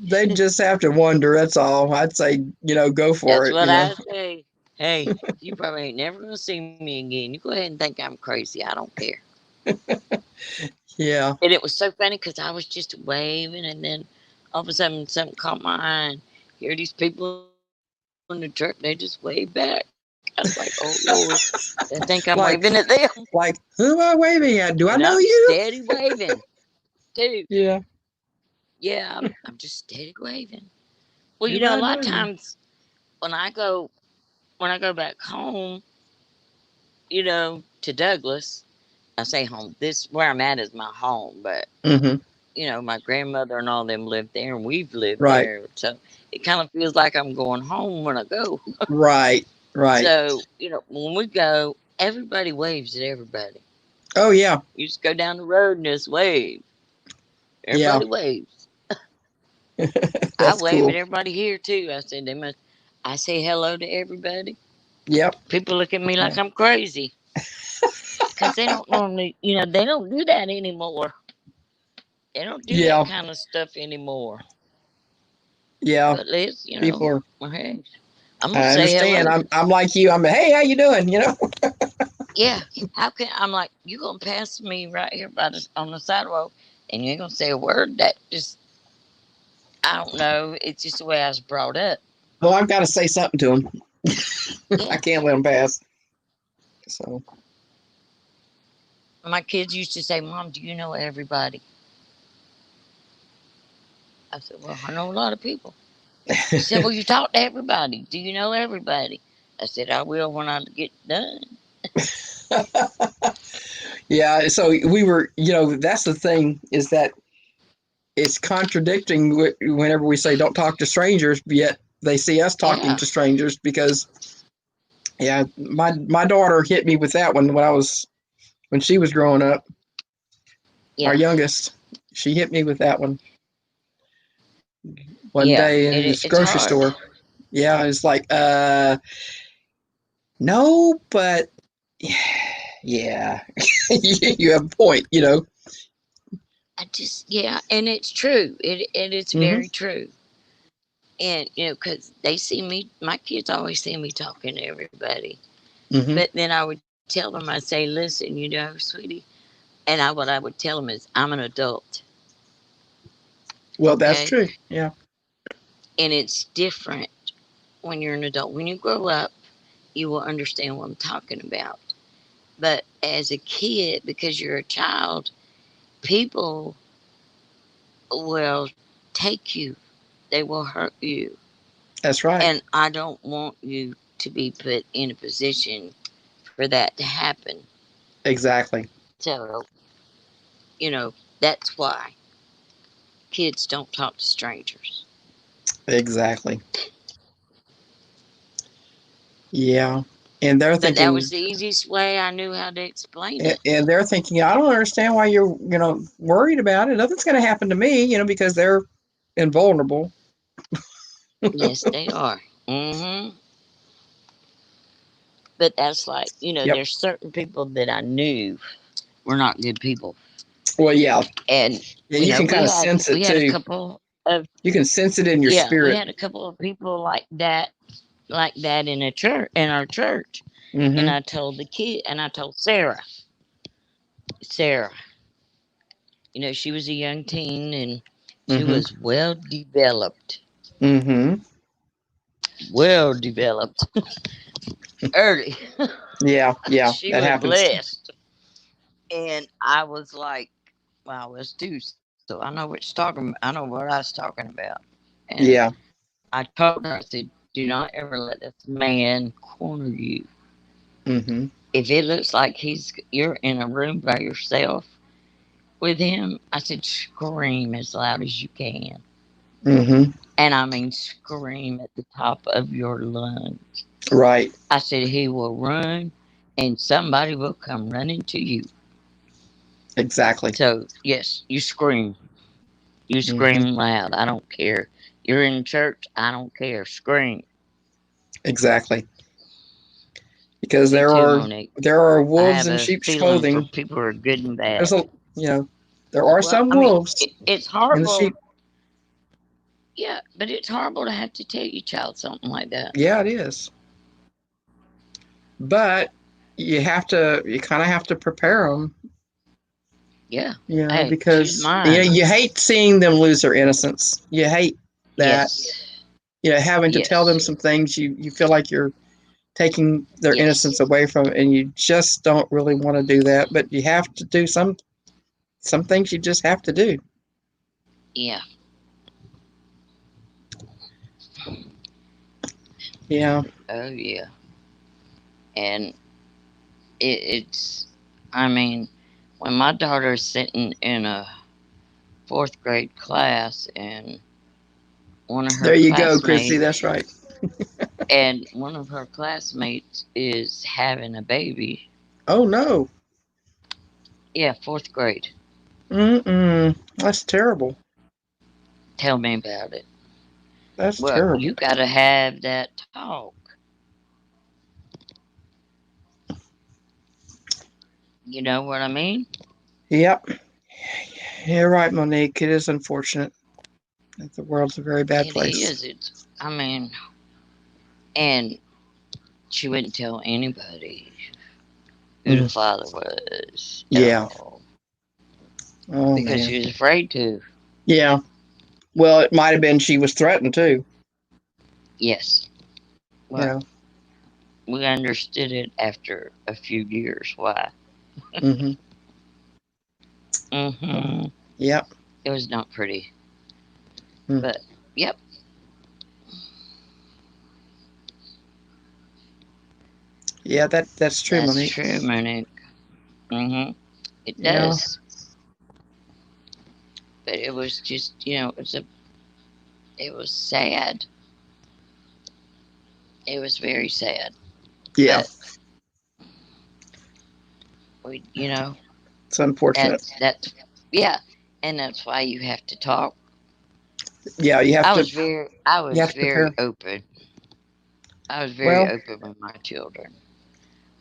they just have to wonder. That's all. I'd say, go for That's it. what I say. Hey, you probably ain't never gonna see me again. You go ahead and think I'm crazy. I don't care. Yeah. And it was so funny because I was just waving, and then all of a sudden something caught my eye. And here these people in the truck, they just wave back. I was like, "Oh Lord, they think I'm waving at them." Like, who am I waving at? Do But I I'm know you? steady waving, dude. Yeah. Yeah, I'm just steady waving. Well, Do a I lot know of you? times when I go back home, to Douglas, I say home. This where I'm at is my home, but Mm-hmm. my grandmother and all them lived there, and we've lived Right. there, so it kind of feels like I'm going home when I go. Right. Right. So when we go, everybody waves at everybody. Oh yeah. You just go down the road and just wave. Yeah. Everybody waves. I That's wave at cool. everybody here too. I said they must. I say hello to everybody. Yep. People look at me Yeah. like I'm crazy because they don't normally, they don't do that anymore. They don't do that Yeah. kind of stuff anymore. Yeah. But Liz, People are. well, hey, I'm gonna I say understand. hello. I'm like you. Hey, how you doing? Yeah, how can I'm like you gonna pass me right here on the sidewalk, and you ain't gonna say a word? That just I don't know. It's just the way I was brought up. Well, I've got to say something to them. I Yeah, can't let them pass. So. my kids used to say, "Mom, do you know everybody?" I said, "Well, I know a lot of people." She said, "Well, you talk to everybody. Do you know everybody?" I said, "I will when I get done." Yeah. So we were. That's the thing is that it's contradicting whenever we say don't talk to strangers, yet They see us talking Yeah. to strangers because, yeah, my daughter hit me with that one when she was growing up. Our Yeah. youngest, she hit me with that one Yeah. day in this It's grocery hard. store. Yeah, it's like, no, but yeah, you have a point, you know. Yeah, and it's true. It is Hmm. very true. And, because they see me, my kids always see me talking to everybody. Hmm. But then I would tell them, I say, listen, sweetie. And what I would tell them is, I'm an adult. Well, that's Okay. true. Yeah, And it's different when you're an adult. When you grow up, you will understand what I'm talking about. But as a kid, because you're a child, people will take you, they will hurt you. that's right. And I don't want you to be put in a position for that to happen. Exactly. So, you know, that's why kids don't talk to strangers. Exactly. Yeah. And they're But that thinking, was the easiest way I knew how to explain it. and they're thinking, I don't understand why you're, worried about it. Nothing's going to happen to me, because they're invulnerable. Yes, they are. But that's like, Yep. there's certain people that I knew were not good people. Well, yeah. And, Yeah, you can we kind of had sense we it had a too. couple of You can sense it in your yeah, we spirit. had a couple of people like that in a church in our church. And Hmm. I told Sarah, she was a young teen and she Hmm. was well developed. Hmm. Well developed. Early. Yeah, yeah, She that was happens. blessed. And I was like, wow, it's too. So I know what you're talking. I know what I was talking about. And Yeah. I told her, I said, do not ever let this man corner you. Hmm. If it looks like you're in a room by yourself with him, I said, scream as loud as you can. Hmm. And I mean, scream at the top of your lungs. Right. I said, he will run and somebody will come running to you. Exactly. So, yes, you scream. You Hmm. scream loud. I don't care. You're in church. I don't care. Scream. Exactly. Because Me there too, are Monique. there are I wolves have in a sheep's feeling for clothing. people who are good and There's bad. a you know there are Well, some I mean, wolves it's in the horrible. sheep. Yeah, but it's horrible to have to tell your child something like that. Yeah, it is. But you kind of have to prepare them, Yeah. Hey, she's because mine. you hate seeing them lose their innocence. You hate that. Yes. Having to tell them Yes. some things you feel like you're taking their innocence Yes. away from it, and you just don't really want to do that, but you have to do some things you just have to do. Yeah. Yeah. Oh, yeah. And it's, I mean, when my daughter's sitting in a fourth grade class and one of her There you go, Chrissy. classmates That's right. is having a baby. Oh no. Yeah, fourth grade. Mm-mm. That's terrible. Tell me about it. That's Well, terrible. you got to have that talk. You know what I mean? Yep. You're right, Monique. It is unfortunate that the world's a very bad It place. is. I mean, and she wouldn't tell anybody who the Mm. father was at Yeah. all Oh because man. she was afraid to. Yeah. Well, it might have been she was threatened too. Yes. Well, Yeah. we understood it after a few years why. Mm-hmm. Hmm. Yep. It was not pretty. Mm. But, yep, Yeah. That's true, that's Monique. true, Monique. Hmm. It Yeah. does. But it was just, it was sad. It was very sad. Yeah, But we, you know, it's unfortunate. that's yeah, and that's why you have to talk. Yeah, I you have was to prepare. very open. I was very Well, open with my children.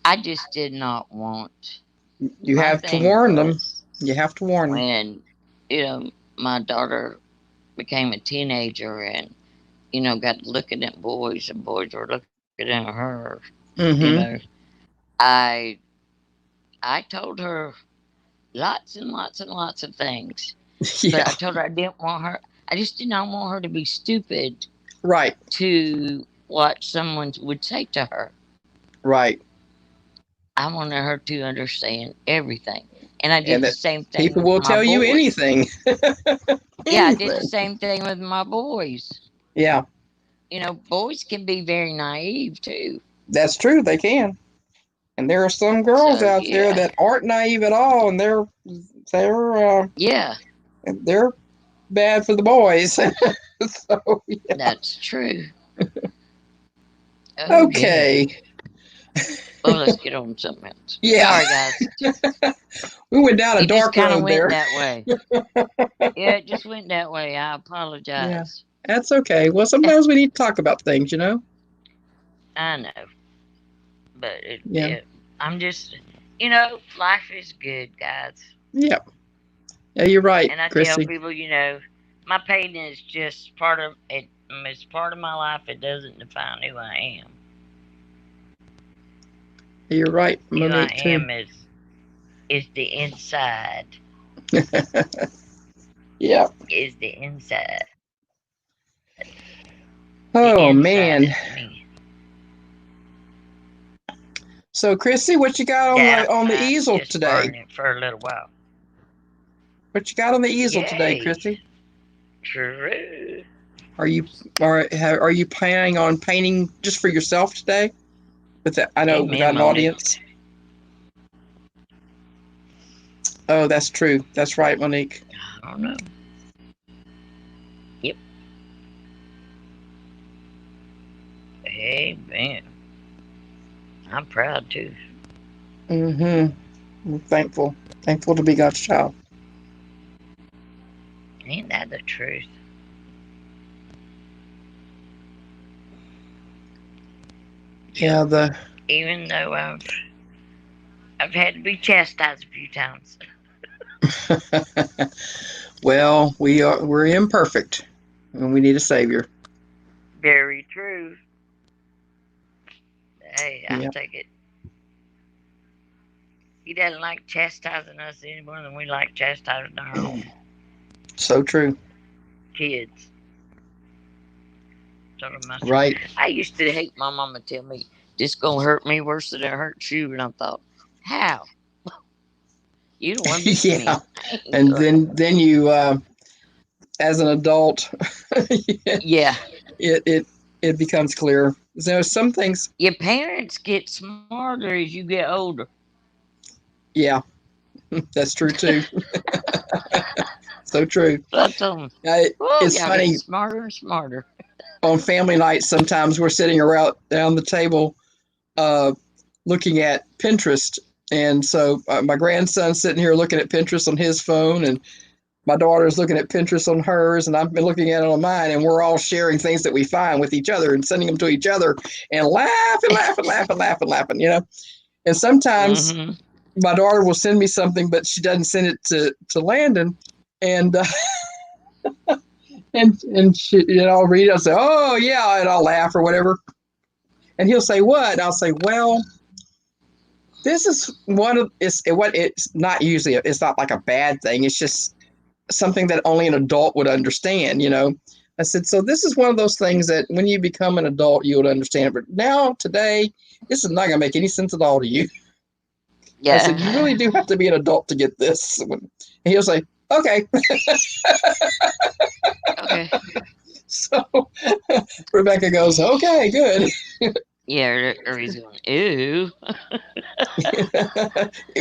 I just did not want. you My have to thing warn them. was You have to warn them. when my daughter became a teenager and got looking at boys and boys were looking at her. You know, Mm-hmm. I I told her lots and lots and lots of things, but Yeah, I told her I didn't want her. I just did not want her to be stupid right, to what someone would say to her. right. I wanted her to understand everything. And I did And the that same thing people with will my tell you boys. anything. Yeah, I did the Anything. same thing with my boys. Yeah, Boys can be very naive too. that's true. They can. And there are some girls So, out there yeah. that aren't naive at all, and they're Yeah, they're bad for the boys. So yeah. that's true. Oh, yeah. Okay. Well, let's get on to something else. Yeah, Sorry, guys. we went down a It just dark kind of road went there. that way. Yeah, it just went that way. I Yeah, apologize. that's okay. Well, sometimes we need to talk about things, you know? I know. But Yeah. I'm just, life is good, guys. Yeah. Yeah, you're right, And I tell Chrissy. people, my pain is just part of it. It's part of my life. It doesn't define who I am. You're right, Who I Monique, too. am is the inside. Yeah. Is the inside. The Oh, inside man. is me. So, Chrissy, what you got on Yeah, I the don't mind easel just today? burning it for a little while. What you got on the easel today, Yay! Chrissy? True. Are you are you planning on painting just for yourself today? I know Amen, without an Monique. audience. Oh, that's true. That's right, Monique. I don't know. Yep. Amen. I'm proud too. Mm-hmm. I'm thankful to be God's child. Ain't that the truth? Yep. Yeah, the Even though I've had to be chastised a few times. well, we're imperfect, and we need a savior. Very true. Hey, I'll Yeah, take it. He doesn't like chastising us any more than we like chastising our own so true. kids. Right. I used to hate my mama tell me this gonna hurt me worse than it hurts you, and I thought, how? You the one beating Yeah, me. I ain't and gonna. then you, as an adult, Yeah, it becomes clear. So some things, your parents get smarter as you get older. yeah, that's true too. So true. So I told them, I, "Whoa, it's y'all getting funny smarter and smarter." on family nights. Sometimes we're sitting around down the table, uh, looking at Pinterest. And so my grandson's sitting here looking at Pinterest on his phone, and my daughter's looking at Pinterest on hers, and I've been looking at it on mine, and we're all sharing things that we find with each other and sending them to each other and laughing, you know. And sometimes Mm-hmm. my daughter will send me something, but she doesn't send it to Landon, and and I'll read it. I'll say, "Oh yeah," and I'll laugh or whatever, and he'll say, "What?" And I'll say, "Well, this is one of it's not usually it's not like a bad thing. It's just something that only an adult would understand, you know." I said, "So this is one of those things that when you become an adult, you would understand. But now, today, this is not going to make any sense at all to you." I said, "You really Yeah. do have to be an adult to get this." And he'll say, "Okay." Okay. So Rebecca goes, "Okay, good." Yeah, or he's going, ew.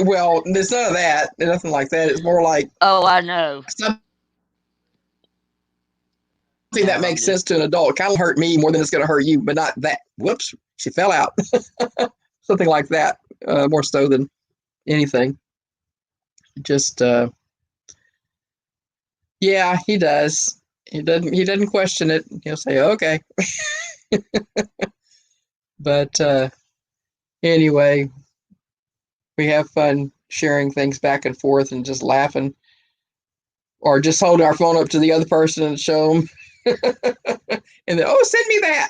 Well, there's none of that. Nothing like that. It's more like Oh, I know. sometimes think that makes sense to an adult. It kind of hurt me more than it's going to hurt you, but not that. Whoops, she fell out. Something like that, more so than anything. Just, yeah, he does. He doesn't question it. He'll say, okay. But anyway, we have fun sharing things back and forth and just laughing, or just holding our phone up to the other person and show them. And then, oh, send me that.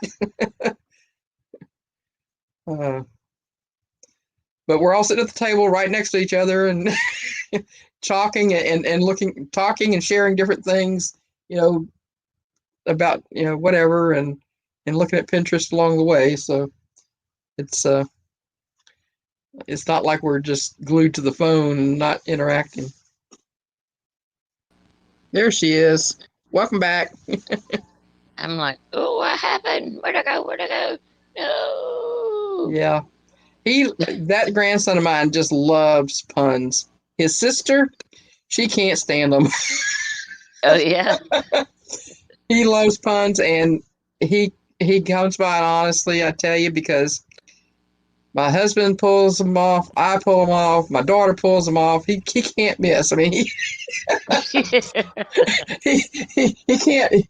But we're all sitting at the table right next to each other and talking talking and sharing different things, about, whatever, and looking at Pinterest along the way. So it's not like we're just glued to the phone and not interacting. There she is. Welcome back. I'm like, oh, what happened? Where'd I go? Where'd I go? No. Yeah. That grandson of mine just loves puns. His sister, she can't stand them. Oh, yeah. He loves puns, and he comes by, honestly, I tell you, because my husband pulls them off, I pull them off, my daughter pulls them off. He can't miss. I mean, he can't,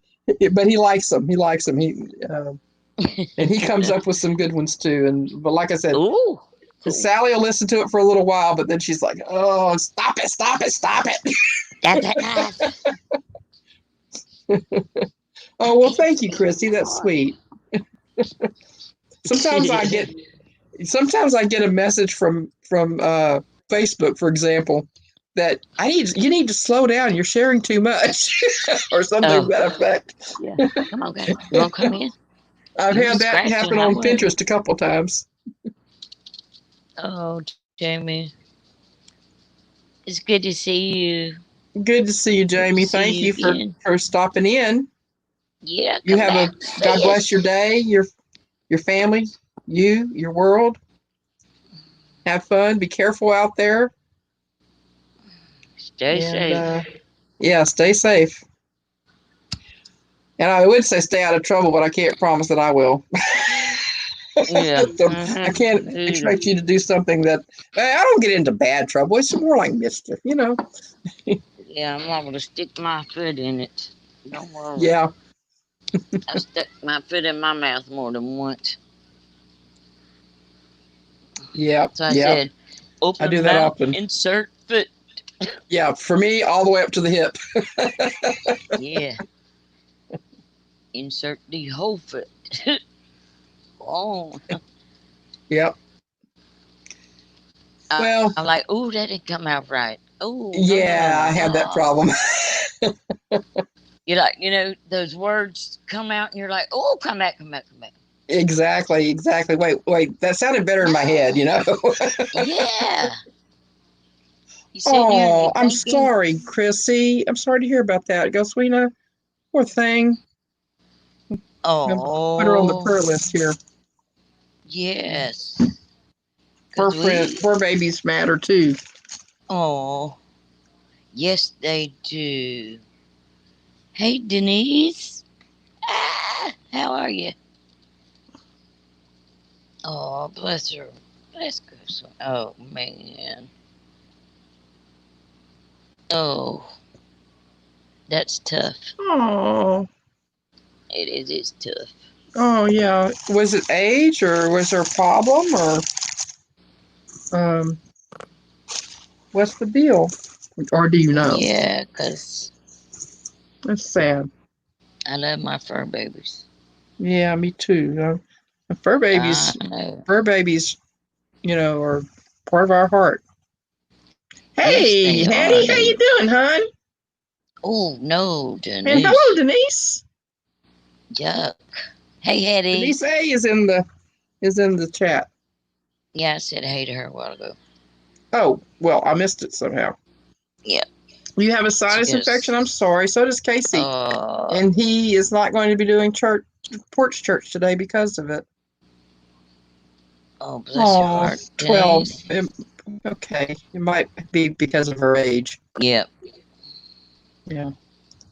but he likes them. He likes them. And he comes up with some good ones too. But like I said, ooh, cool. Sally will listen to it for a little while, but then she's like, "Oh, stop it! Stop it! Stop it!" That's Oh, well, thank you, Christy. That's sweet. Sometimes I get a message from Facebook, for example, that you need to slow down. You're sharing too much, or something to that effect. Yeah. Come on, guys. You want to come in? I've had that happen on Pinterest a couple times. Oh, Jamie. It's good to see you. Good to see you, Jamie. Thank you for stopping in. Yeah. You have God bless your day, your family, your world. Have fun. Be careful out there. Stay safe. Yeah, stay safe. And I would say stay out of trouble, but I can't promise that I will. Yeah. So I can't expect you to do something that I don't get into bad trouble. It's more like mischief, Yeah, I'm liable to stick my foot in it. Don't worry. Yeah. I stuck my foot in my mouth more than once. Yeah. So I said, open I do that mouth, often. insert foot. Yeah, for me, all the way up to the hip. Yeah. Insert the whole foot. Oh. Yep. Well, I'm like, oh, that didn't come out right. Oh, yeah, I have that problem. You're like, those words come out and you're like, oh, come back. Exactly. Wait, that sounded better in my head, Yeah. Oh, I'm sorry, Chrissy. I'm sorry to hear about that. Goswina, poor thing. Oh. Put her on the prayer list here. Yes. Fur babies matter too. Oh. Yes, they do. Hey, Denise. How are you? Oh, bless her. Bless her. Oh, man. Oh. That's tough. Oh. It is. It's tough. Oh, yeah. Was it age, or was there a problem, or what's the deal? Or do you know? Yeah, because That's sad. I love my fur babies. Yeah, me too. Fur babies, are part of our heart. Hey, yes, Hattie, how you doing, hon? Oh, no, Denise. And hello, Denise. Yuck. Hey, Hattie. Denise A is in the chat. Yeah, I said hey to her a while ago. Oh, well, I missed it somehow. Yeah. You have a sinus infection? I'm sorry. So does Casey. And he is not going to be doing porch church today because of it. Oh, bless your heart. 12. Okay. It might be because of her age. Yep. Yeah.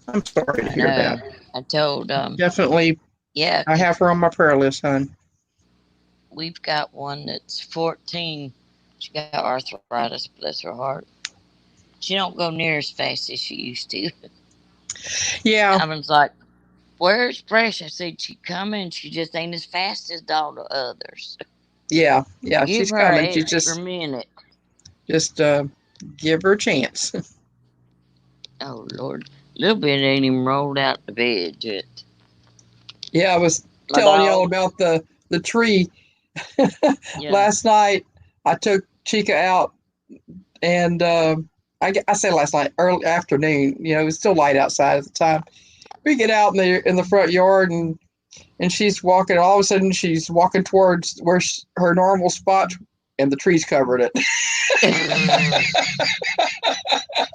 I'm sorry to I hear know. that. I told Definitely, yeah, I 'cause have her on my prayer list, hon. we've got one that's 14. She got arthritis, bless her heart. She don't go near as fast as she used to. Yeah, I was like, "Where's Fresh?" I said, "She coming. She just ain't as fast as all the others. yeah, yeah. Give She's her an coming. She extra minute." just give her a chance. Oh Lord, little bit ain't even rolled out the bed yet. Yeah, I was My telling y'all dog, about the tree yeah, last night. I took Chica out, and I say last night, early afternoon. You know, it was still light outside at the time. We get out in the front yard, and she's walking. All of a sudden, she's walking towards where her normal spot, and the trees covered it.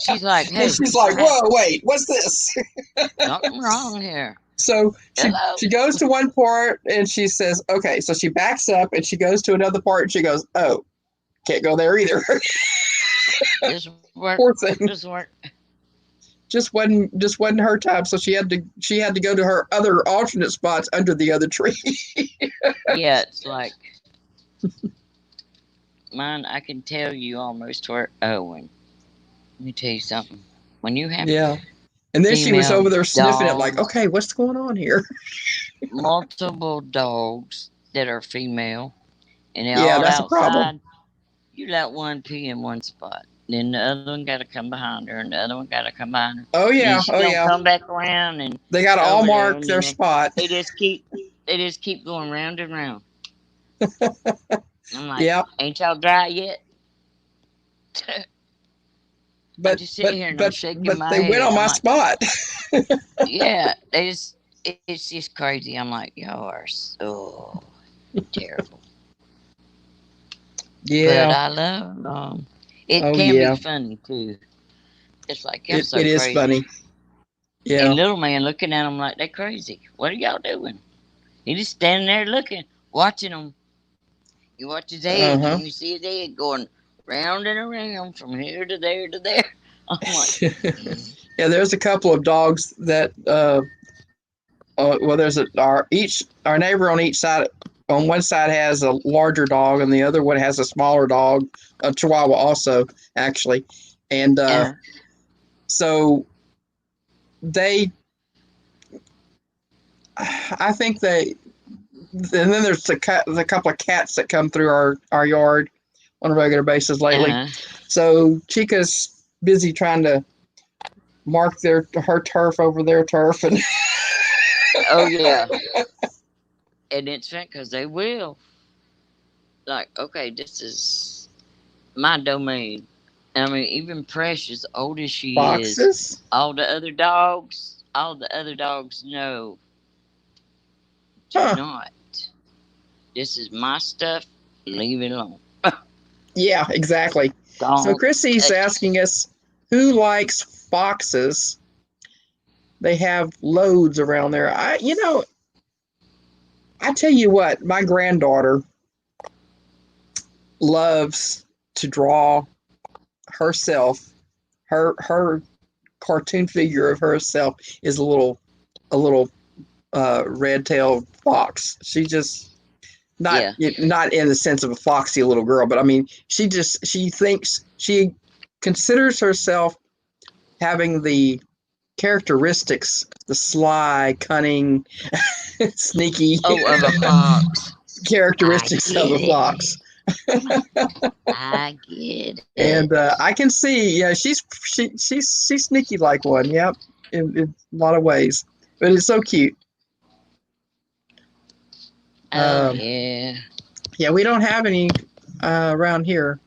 she's like, And "Hey, she's like, what "Whoa, happened? wait, what's this?" Something wrong here." So Hello. she goes to one part and she says, "Okay." So she backs up and she goes to another part and she goes, "Oh, can't go there either." This work. Poor This thing. work. Just wasn't her time. So she had to go to her other alternate spots under the other tree. Yeah, it's like mine. I can tell you almost where. Oh, and let me tell you something. When you have Yeah. And then she was female over there sniffing it like, dogs, "Okay, what's going on here?" multiple dogs that are female, and they're Yeah, all that's a problem. outside, you let one pee in one spot. Then the other one got to come behind her, and the other one got to come behind her. Oh And then yeah, she oh gonna yeah. come back around and They got to all over there, mark and then their spot. they just keep going round and round. I'm like, Yeah, ain't y'all dry yet? I'm but just sitting but here and I'm but shaking but my they went head. on I'm my like, spot. yeah, it's just crazy. I'm like, y'all are so terrible. But Yeah. I love it Oh can be yeah. funny too. It's like y'all It so it is crazy. funny. And Yeah. little man looking at them like they crazy. What are y'all doing? He just standing there looking, watching them. You watch his head, Uh-huh. and you see his head going round and around from here to there to there. I'm like, Yeah, there's a couple of dogs that well, there's our neighbor on each side. On one side has a larger dog, and the other one has a smaller dog, a Chihuahua also, actually. And uh, so they, I think they, and then there's the couple of cats that come through our yard on a regular basis lately. uh, So Chica's busy trying to mark her turf over their turf, and oh yeah, and it's fun because they will. Like, okay, this is my domain. I mean, even Precious, old as she is, foxes. all the other dogs know, do Huh. not. This is my stuff. Leave it alone. Yeah, exactly. So Don't Chrissy's touch it. asking us who likes foxes. They have loads around there. I tell you what, my granddaughter loves to draw herself. Her cartoon figure of herself is a little red-tailed fox. She just Yeah. not in the sense of a foxy little girl, but I mean, she thinks she considers herself having the characteristics, the sly, cunning, sneaky Oh, of a fox. I characteristics of a get it. fox. I get And it. I can see, yeah, she's sneaky like one. Yep, in a lot of ways, but it's so cute. Oh Um, yeah. yeah, we don't have any around here,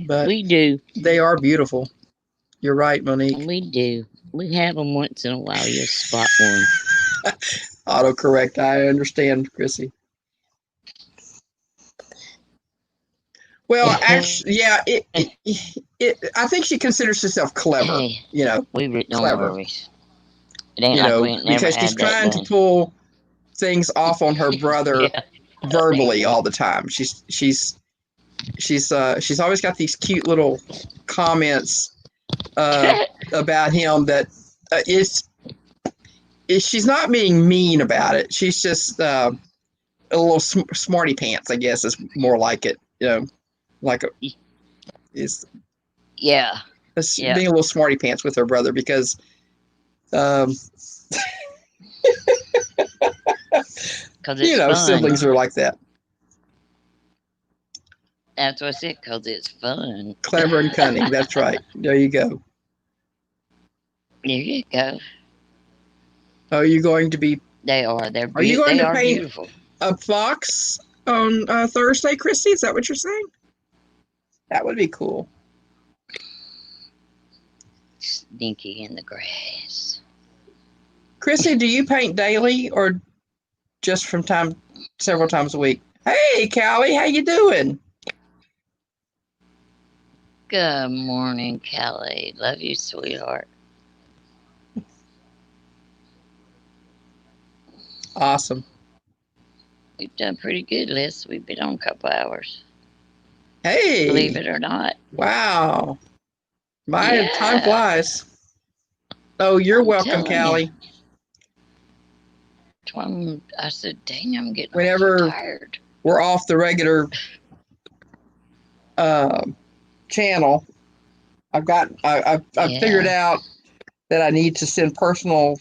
but We do. they are beautiful. You're right, Monique. We do. We have them once in a while. You'll spot one. Autocorrect. I understand, Chrissy. Well, actually, yeah, I think she considers herself clever. Hey, You know, don't clever. worry. It ain't like we ain't never Because she's had that trying to done. pull things off on her brother Yeah. verbally all the time. She's always got these cute little comments uh, about him that is she's not being mean about it. She's just a little smarty pants, I guess, is more like it. Like is Yeah. Yeah. being a little smarty pants with her brother because um, Because it's fun. siblings are like that, That's what I said, because it's fun. clever and cunning. That's right. There you go. There you go. Are you going to be? They are. Are you going They to are paint beautiful. a fox on Thursday, Christy? Is that what you're saying? That would be cool. Sneaky in the grass. Chrissy, do you paint daily or just from several times a week? Hey, Callie, how you doing? Good morning, Kelly. Love you, sweetheart. Awesome. We've done pretty good, Liz. We've been on a couple hours. Hey. Believe it or not. Wow. Time flies. Oh, you're welcome, Callie. I said, dang, I'm getting Whenever tired. We're off the regular channel, I've figured out that I need to send personal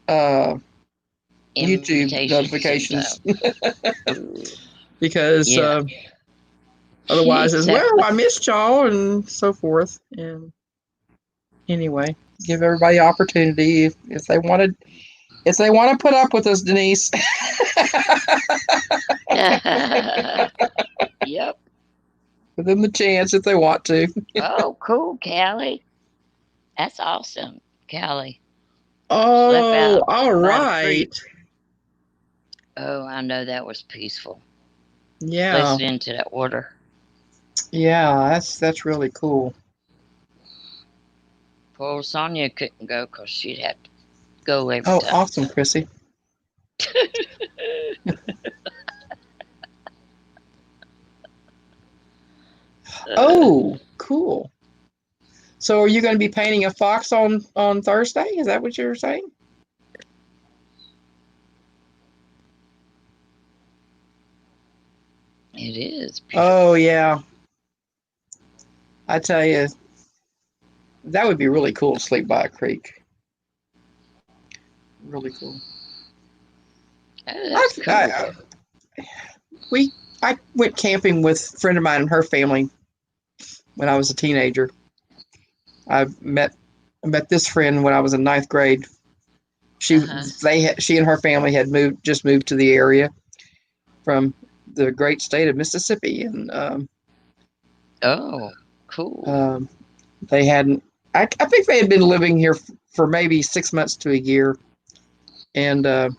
YouTube notifications because otherwise it's, well, I missed y'all and so forth. And anyway, give everybody opportunity if they want to put up with us, Denise. Yep. Give them the chance if they want to. Oh, cool, Callie. That's awesome, Callie. Oh, all right. Oh, I know that was peaceful. Yeah. Listening to that water. Yeah, that's really cool. Poor Sonia couldn't go because she'd have to go every time. Oh, awesome, Chrissy. Oh, cool. So are you going to be painting a fox on Thursday? Is that what you're saying? It is beautiful. Oh, yeah. I tell you, that would be really cool to sleep by a creek. Really cool. Oh, that's cool. I went camping with a friend of mine and her family when I was a teenager. I met this friend when I was in 9th grade. She and her family had moved to the area from the great state of Mississippi, and oh, cool. They hadn't. I think they had been living here for maybe 6 months to a year, and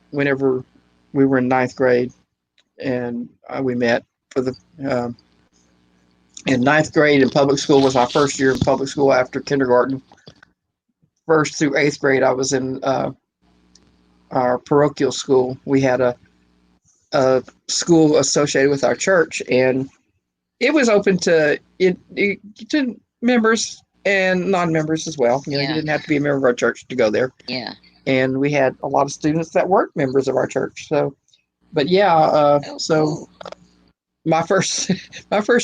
whenever we were in 9th grade, and we met for the in 9th grade in public school was my first year in public school after kindergarten. 1st through 8th grade, I was in our parochial school. We had a school associated with our church, and it was open to members and non-members as well. You didn't have to be a member of our church to go there. Yeah. And we had a lot of students that weren't members of our church. So, but so my first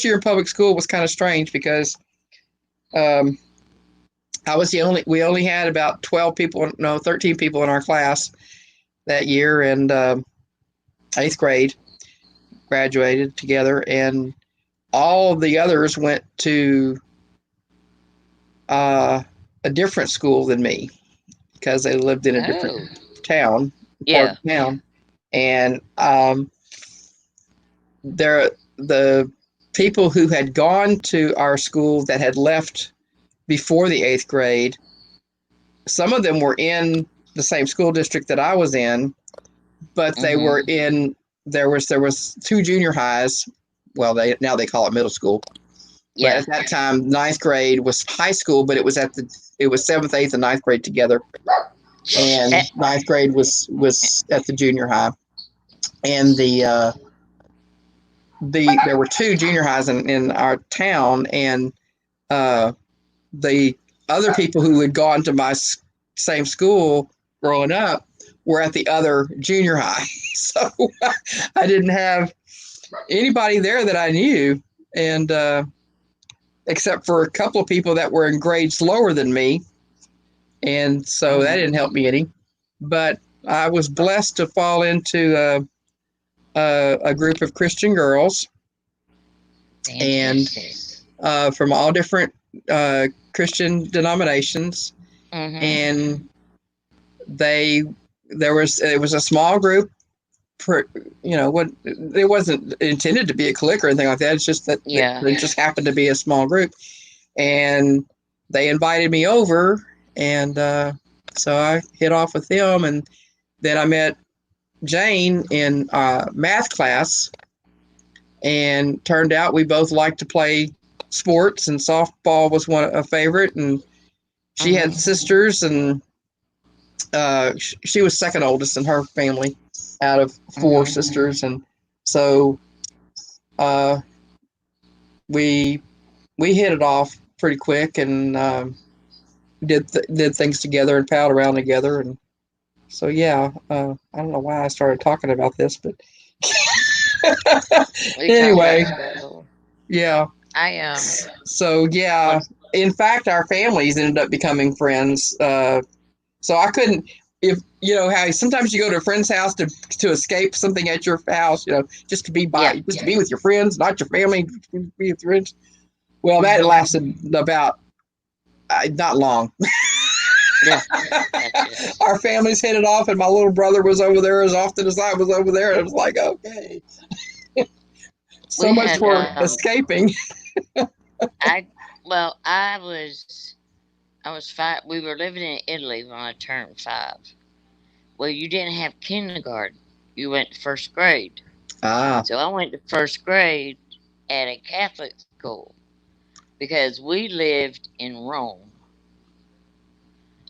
year in public school was kind of strange because we only had about 13 people in our class that year, and 8th grade graduated together, and all of the others went to a different school than me because they lived in a different town, part of town. And the people who had gone to our school that had left before the 8th grade, some of them were in the same school district that I was in, but they were in, there was 2 junior highs. Well, now they call it middle school. Yeah. But at that time, 9th grade was high school, but it was 7th, 8th, and 9th grade together. And 9th grade was at the junior high. And there were two junior highs in our town, and the other people who had gone to my same school growing up were at the other junior high. So I didn't have anybody there that I knew, and except for a couple of people that were in grades lower than me, and so that didn't help me any. But I was blessed to fall into a group of Christian girls, and from all different Christian denominations, and it was a small group. It wasn't intended to be a clique or anything like that. It's just that it just happened to be a small group, and they invited me over, and so I hit off with them, and then I met Jane in math class, and turned out we both liked to play sports, and softball was a favorite, and she had sisters, and she was second oldest in her family out of four sisters, and so we hit it off pretty quick, and did things together and palled around together, and so yeah, I don't know why I started talking about this, but anyway, yeah. So yeah, in fact, our families ended up becoming friends. So I couldn't, if how sometimes you go to a friend's house to escape something at your house, just to be just to be with your friends, not your family, be with friends. Well, that lasted about not long. Yeah. Our families hit it off, and my little brother was over there as often as I was over there. And it was like, okay, so much for escaping. I was 5. We were living in Italy when I turned 5. Well, you didn't have kindergarten. You went to first grade. So I went to first grade at a Catholic school because we lived in Rome.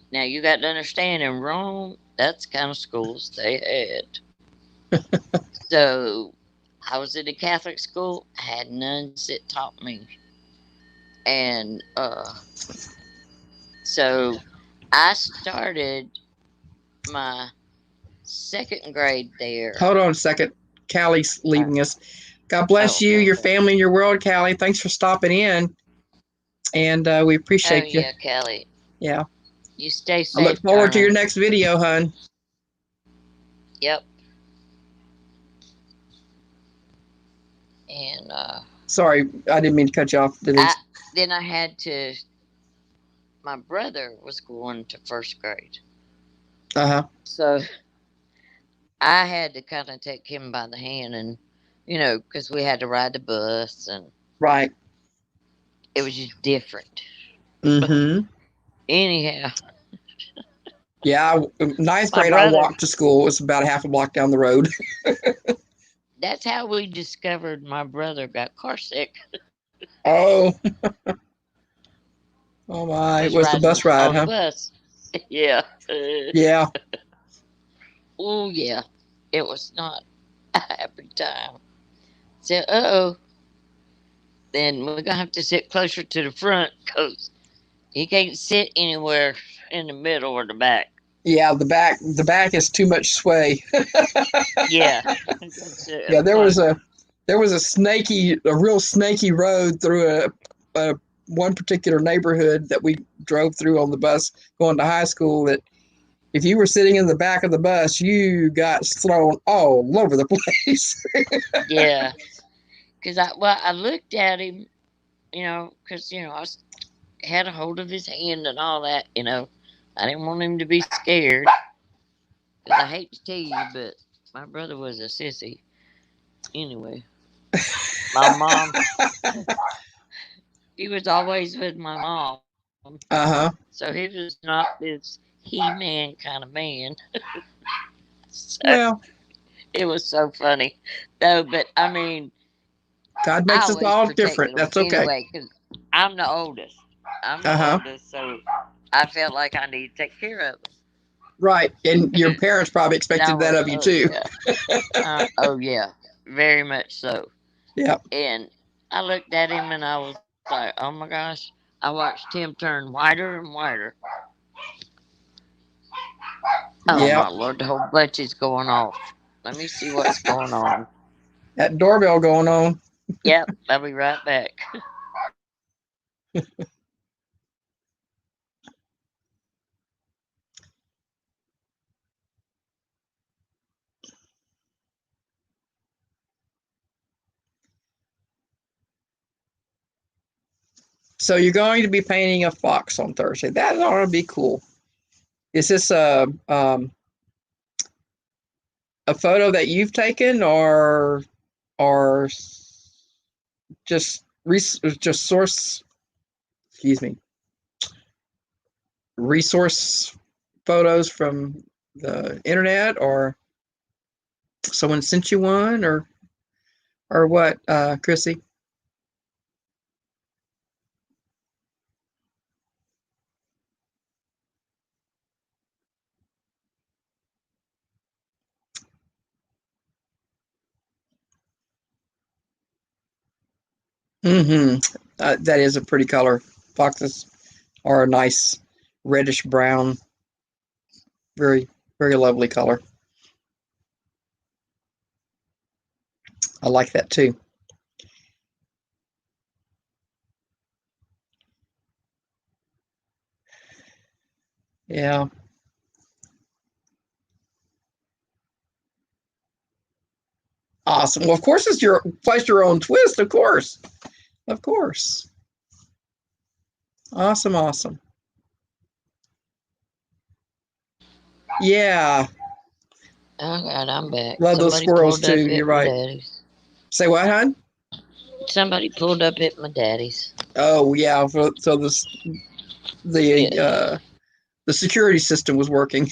Now you got to understand, in Rome, that's the kind of schools they had. So I was in a Catholic school. I had nuns that taught me, and so I started my second grade there. Hold on a second. Callie's leaving us. God bless you, your family, and your world, Callie. Thanks for stopping in, and we appreciate you. Yeah, Callie. Yeah. You stay safe. I look forward to your next video, hun. Yep. And sorry, I didn't mean to cut you off. Then I had to. My brother was going to first grade. So I had to kind of take him by the hand, and because we had to ride the bus, and right, it was just different. Anyhow. Yeah, ninth grade, I walked to school. It was about a half a block down the road. That's how we discovered my brother got car sick. Oh. Oh my! It was the bus ride, huh? Bus. Yeah. Yeah. Oh yeah, it was not a happy time. So, then we're gonna have to sit closer to the front because he can't sit anywhere in the middle or the back. Yeah, the back is too much sway. Yeah. Yeah, there was a real snaky road through a one particular neighborhood that we drove through on the bus going to high school, that if you were sitting in the back of the bus, you got thrown all over the place. Yeah. Because I looked at him, because, I had a hold of his hand and all that, I didn't want him to be scared. Because I hate to tell you, but my brother was a sissy. Anyway, my mom, he was always with my mom. So he was not this He-Man kind of man. So well, it was so funny. Though, but I mean, God makes us all different. That's okay. Anyway, because I'm the oldest. So I felt like I need to take care of him. Right, and your parents probably expected that of you too. Oh yeah, very much so. Yeah. And I looked at him and I was like, oh my gosh. I watched him turn whiter and whiter. Oh my Yeah. lord, the whole bunch is going off. Let me see what's going on. That doorbell going on. Yep, I'll be right back. So you're going to be painting a fox on Thursday. That ought to be cool. Is this a photo that you've taken, or just source? Excuse me. Resource photos from the internet, or someone sent you one, or what, Chrissy? Mm-hmm. That is a pretty color. Foxes are a nice reddish brown, very, very lovely color. I like that too. Yeah. Awesome. Well, of course, it's your place your own twist, of course. Of course. Awesome, awesome. Yeah. Oh God, I'm back. Love those Somebody squirrels pulled too. up You're at my right. daddy's. Say what, hon? Somebody pulled up at my daddy's. Oh yeah. So the Yeah, uh the security system was working.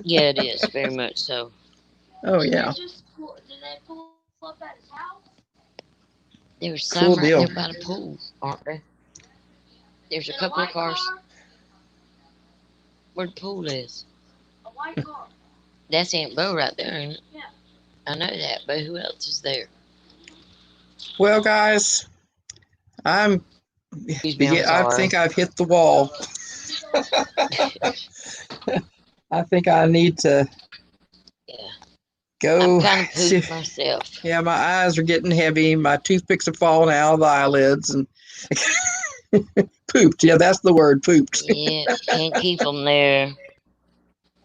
yeah, it is very much so. Oh yeah. Did they pull up at his house? There's some right Cool there by deal. the pool, aren't there? There's a In a couple of white cars car? where the pool is. A white car. That's Aunt Bo right there, ain't it? Yeah. I know that, but who else is there? Well, guys, I'm Excuse me, I'm I sorry. think I've hit the wall. I think I need to Yeah, I'm go. kind of pooped myself. Yeah, my eyes are getting heavy. My toothpicks are falling out of the eyelids and pooped. Yeah, that's the word, pooped. Yeah, can't keep them there.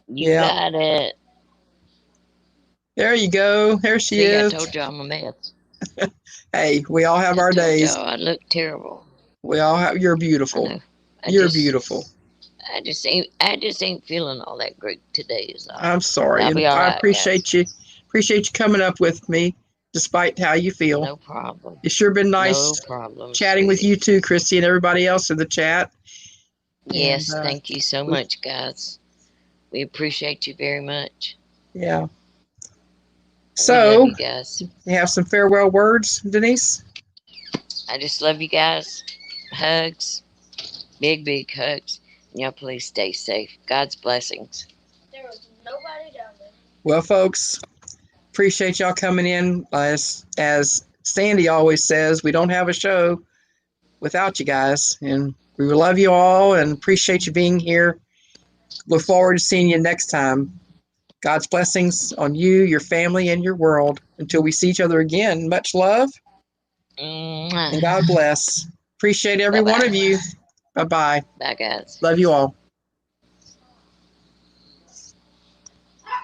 You Yeah, got it. there you go. There she See, I is. told y'all I'm a mess. Hey, we all have I our told days. y'all I look terrible. We all have. You're I beautiful. know. I You're just, beautiful. I just ain't feeling all that great today. Is all. I'm But sorry, I'll and be all I right, guys. appreciate you. Appreciate you coming up with me, despite how you feel. No problem. It's sure been No nice problem, chatting with sweetie. you too, Christy, and everybody else in the chat. And Yes, thank you so we, much, guys. We appreciate you very much. yeah. We love So, you guys. you have some farewell words, Denise? I just love you guys. Hugs. Big, big hugs. And y'all please stay safe. God's blessings. There was nobody down there. Well, folks, appreciate y'all coming in. As Sandy always says, we don't have a show without you guys. And we love you all and appreciate you being here. Look forward to seeing you next time. God's blessings on you, your family, and your world. Until we see each other again, much love and Mwah. God bless. Appreciate every Bye one bye. of you. Bye bye. Bye, guys. Love you all.